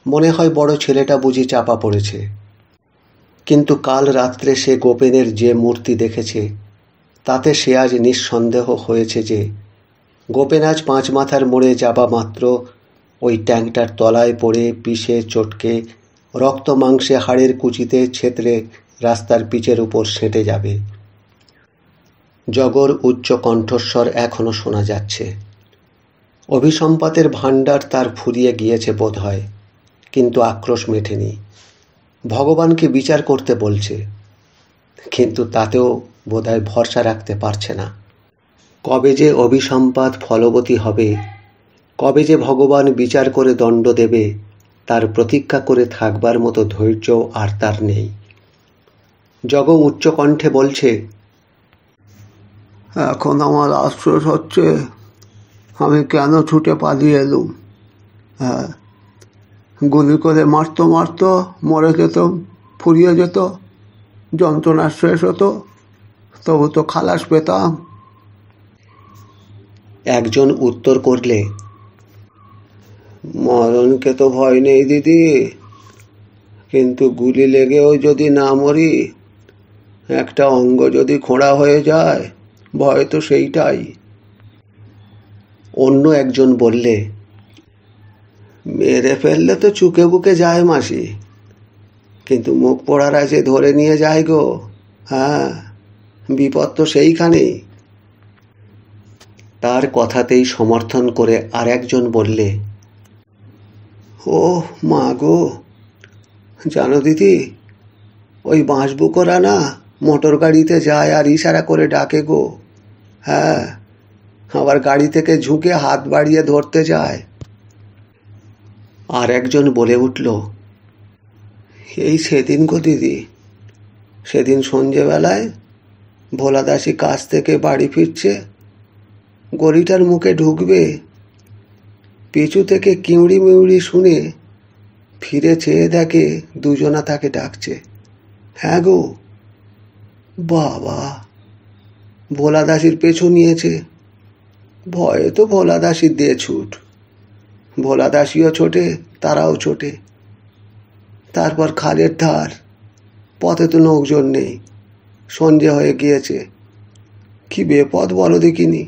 মনে হয় বড় ছেলেটা বুঝি চাপা পড়েছে। কিন্তু কাল রাত্রে সে গোপেনের যে মূর্তি দেখেছে তাতে সে আজ নিঃসন্দেহ হয়েছে যে গোপেন আজ 5 মাথার মোড়ে যাবা মাত্র ওই ট্যাঙ্কটার তলায় পড়ে পিষে চটকে রক্ত মাংসে হাড়ের কুচিতে ছেতরে রাস্তার পিচের উপর সেঁটে যাবে। জগর উচ্চ কণ্ঠস্বর এখনো শোনা যাচ্ছে। অভিসম্পাতের ভাণ্ডার তার ফুরিয়ে গিয়েছে বোধ হয়, কিন্তু আক্রোশ মেটেনি। ভগবানকে বিচার করতে বলছে, কিন্তু তাতেও বোধহয় ভরসা রাখতে পারছে না। কবে যে অভিসম্পাত ফলবতী হবে, কবে যে ভগবান বিচার করে দণ্ড দেবে, তার প্রতীক্ষা করে থাকবার মতো ধৈর্য আর তার নেই। জগ উচ্চ কণ্ঠে বলছে, এখন আমার আফসোস হচ্ছে আমি কেন ছুটে পালিয়ে এলুম। হ্যাঁ, গুলি করে মারতো মারতো, মরে যেতাম, ফুরিয়ে যেত, যন্ত্রণা শেষ হতো, তবু তো খালাস পেতাম। একজন উত্তর করলে, মরণকে তো ভয় নেই দিদি, কিন্তু গুলি লেগেও যদি না মরি, একটা অঙ্গ যদি খোঁড়া হয়ে যায়, ভয় তো সেইটাই। অন্য একজন বললে, মেরে ফেললে তো চুকে বুকে যায় মাসি, কিন্তু মুখ পোড়ারা যে ধরে নিয়ে যায় গো, হ্যাঁ, বিপদ তো সেইখানেই। তার কথাতেই সমর্থন করে আর একজন বললে, ও মা গো, জানো দিদি, ওই বাঁশবুকোরা না মোটর গাড়িতে যায় আর ইশারা করে ডাকে গো, হ্যাঁ, আবার গাড়ি থেকে ঝুঁকে হাত বাড়িয়ে ধরতে যায়। আর একজন বলে উঠল, এই সেদিন গো দিদি, সেদিন সন্ধেবেলায় ভোলাদাসী কাজ থেকে বাড়ি ফিরছে, গলিটার মুখে ঢুকবে, পিছু থেকে কিউড়ি মিউড়ি শুনে ফিরে চেয়ে দেখে দুজনা তাকে ডাকছে। হ্যাঁ গো, বাবা, ভোলাদাসীর পেছু নিয়েছে। ভয়ে তো ভোলাদাসীর দিয়ে ছুট, ভোলাদাসীও ছোটে, তারাও ছোটে। তারপর খালের ধার, পথে তো লোকজন নেই, সন্ধে হয়ে গিয়েছে, কি বেপদ বলো দেখিনি।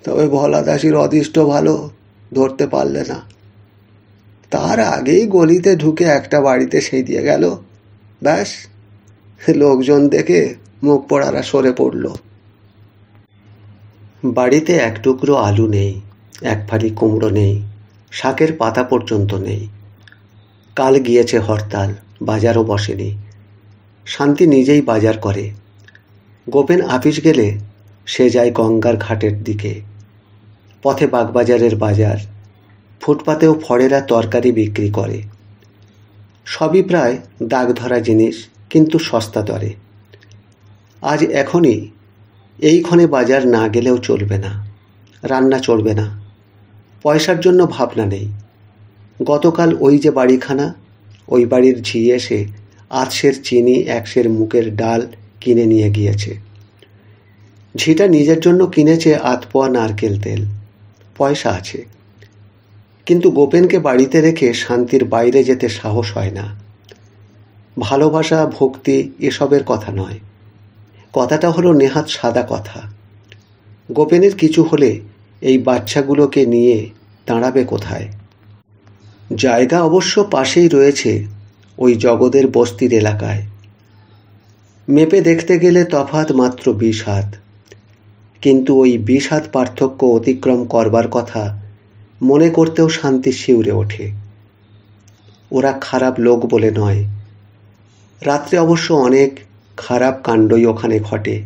তবে ভোলাদাসীর অদৃষ্ট ভালো, ধরতে পারলে না। তার আগেই গলিতে ঢুকে একটা বাড়িতে সেই দিয়ে গেল, ব্যাস, লোকজন দেখে মুখ পোড়ারা সরে পড়ল। বাড়িতে এক টুকরো আলু নেই, এক ফালি কুমড়ো নেই, শাকের পাতা পর্যন্ত নেই। কাল গিয়েছে হরতাল, বাজারও বসেনি। শান্তি নিজেই বাজার করে। গোপেন আপিস গেলে সে যায় গঙ্গার ঘাটের দিকে। পথে বাগবাজারের বাজার, ফুটপাতেও ফড়েরা তরকারি বিক্রি করে। সবই প্রায় দাগ ধরা জিনিস, কিন্তু সস্তা দরে। আজ এখনই এইক্ষণে বাজার না গেলেও চলবে না, রান্না চলবে না, পয়সার জন্য ভাবনা নেই। গতকাল ওই যে বাড়িখানা, ওই বাড়ির ঝি এসে 8 সের চিনি, 1 সের মুগের ডাল কিনে নিয়ে গিয়েছে। ঝিটা নিজের জন্য কিনেছে 8 পোয়া নারকেল তেল, পয়সা আছে। কিন্তু গোপেনকে বাড়িতে রেখে শান্তির বাইরে যেতে সাহস হয় না। ভালোবাসা, ভক্তি এসবের কথা নয়, কথাটা হলো নেহাত সাদা কথা। গোপেনের কিছু হলে এই বাচ্চাগুলোকে নিয়ে দাঁড়াবে কোথায়? জায়গা অবশ্য পাশেই রয়েছে, ওই জগদের বস্তির এলাকায়। মেপে দেখতে গেলে তফাৎ মাত্র 20 হাত, কিন্তু ওই 20 হাত পার্থক্য অতিক্রম করবার কথা মনে করতেও শান্তি শিউরে ওঠে। ওরা খারাপ লোক বলে নয়, রাত্রে অবশ্য অনেক খারাপ কাণ্ডই ওখানে ঘটে।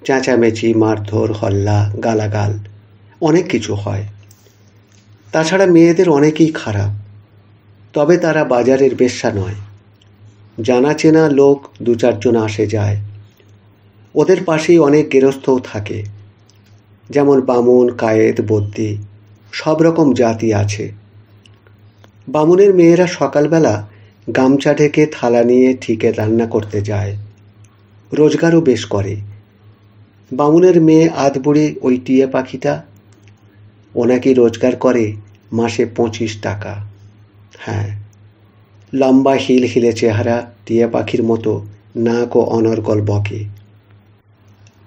চেঁচামেচি, মারধর, হল্লা, গালাগাল, অনেক কিছু হয়। তাছাড়া মেয়েদের অনেকেই খারাপ, তবে তারা বাজারের বেশ্যা নয়। জানা চেনা লোক 2-4 জন আসে যায়। ওদের পাশেই অনেক গেরস্থও থাকে, যেমন বামুন, কায়েত, বদ্যি, সব রকম জাতি আছে। বামুনের মেয়েরা সকালবেলা গামছা ঢেকে থালা নিয়ে ঠিকে রান্না করতে যায়, রোজগারও বেশ করে। বামুনের মেয়ে আধবুড়ি ওই টিয়া পাখিটা, ও নাকি রোজগার করে মাসে 25 টাকা। হ্যাঁ, লম্বা হিল হিলে চেহারা, টিয়া পাখির মতো নাক ও অনর্গল বকে।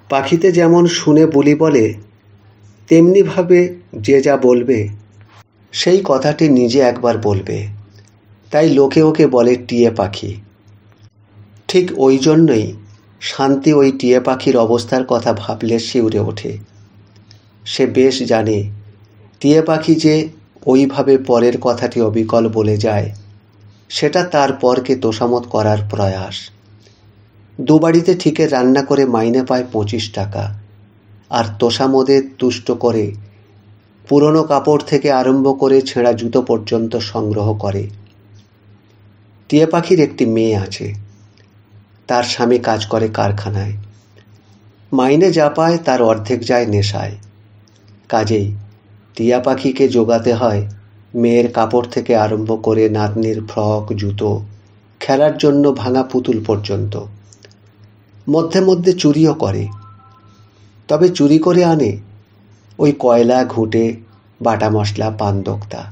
পাখিতে যেমন শুনে বুলি বলে, তেমনিভাবে যে যা বলবে সেই কথাটি নিজে একবার বলবে, তাই লোকে ওকে বলে টিয়া পাখি। ঠিক ওই জন্যই শান্তি ওই টিয়া পাখির অবস্থার কথা ভাবলে শিউরে ওঠে। সে বেশ জানে টিয়া পাখি যে ওইভাবে পরের কথাটি অবিকল বলে যায়, সেটা তার পরকে তোষামত করার প্রয়াস। 2 বাড়িতে ঠিকে রান্না করে মাইনে পায় 25 টাকা, আর তোষামদে তুষ্ট করে পুরনো কাপড় থেকে আরম্ভ করে ছেঁড়া জুতো পর্যন্ত সংগ্রহ করে। টিয়া পাখির একটি মেয়ে আছে, তার স্বামী কাজ করে কারখানায়। মাইনে যা পায় তার অর্ধেক যায় নেশায়। কাজেই টিয়া পাখিকে জোগাতে হয় মেয়ের কাপড় থেকে আরম্ভ করে নাতনির ফ্রক, জুতো, খেলার জন্য ভাঙা পুতুল পর্যন্ত। মধ্যে মধ্যে চুরিও করে, তবে চুরি করে আনে ওই কয়লা, ঘুঁটে, বাটা মশলা, পান দোক্তা।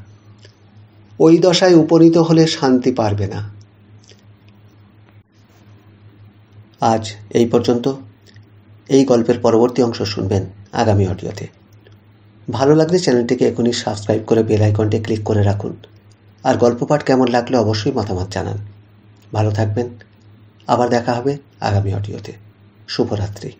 ওই দশায় উপনীত হলে শান্তি পারবে না। আজ এই পর্যন্ত। এই গল্পের পরবর্তী অংশ শুনবেন আগামী অডিওতে। ভালো লাগলে চ্যানেলটিকে এখনই সাবস্ক্রাইব করে বেল আইকনটি ক্লিক করে রাখুন। আর গল্প পাঠ কেমন লাগলে অবশ্যই মতামত জানান। ভালো থাকবেন। আবার দেখা হবে আগামী অডিওতে। শুভরাত্রি।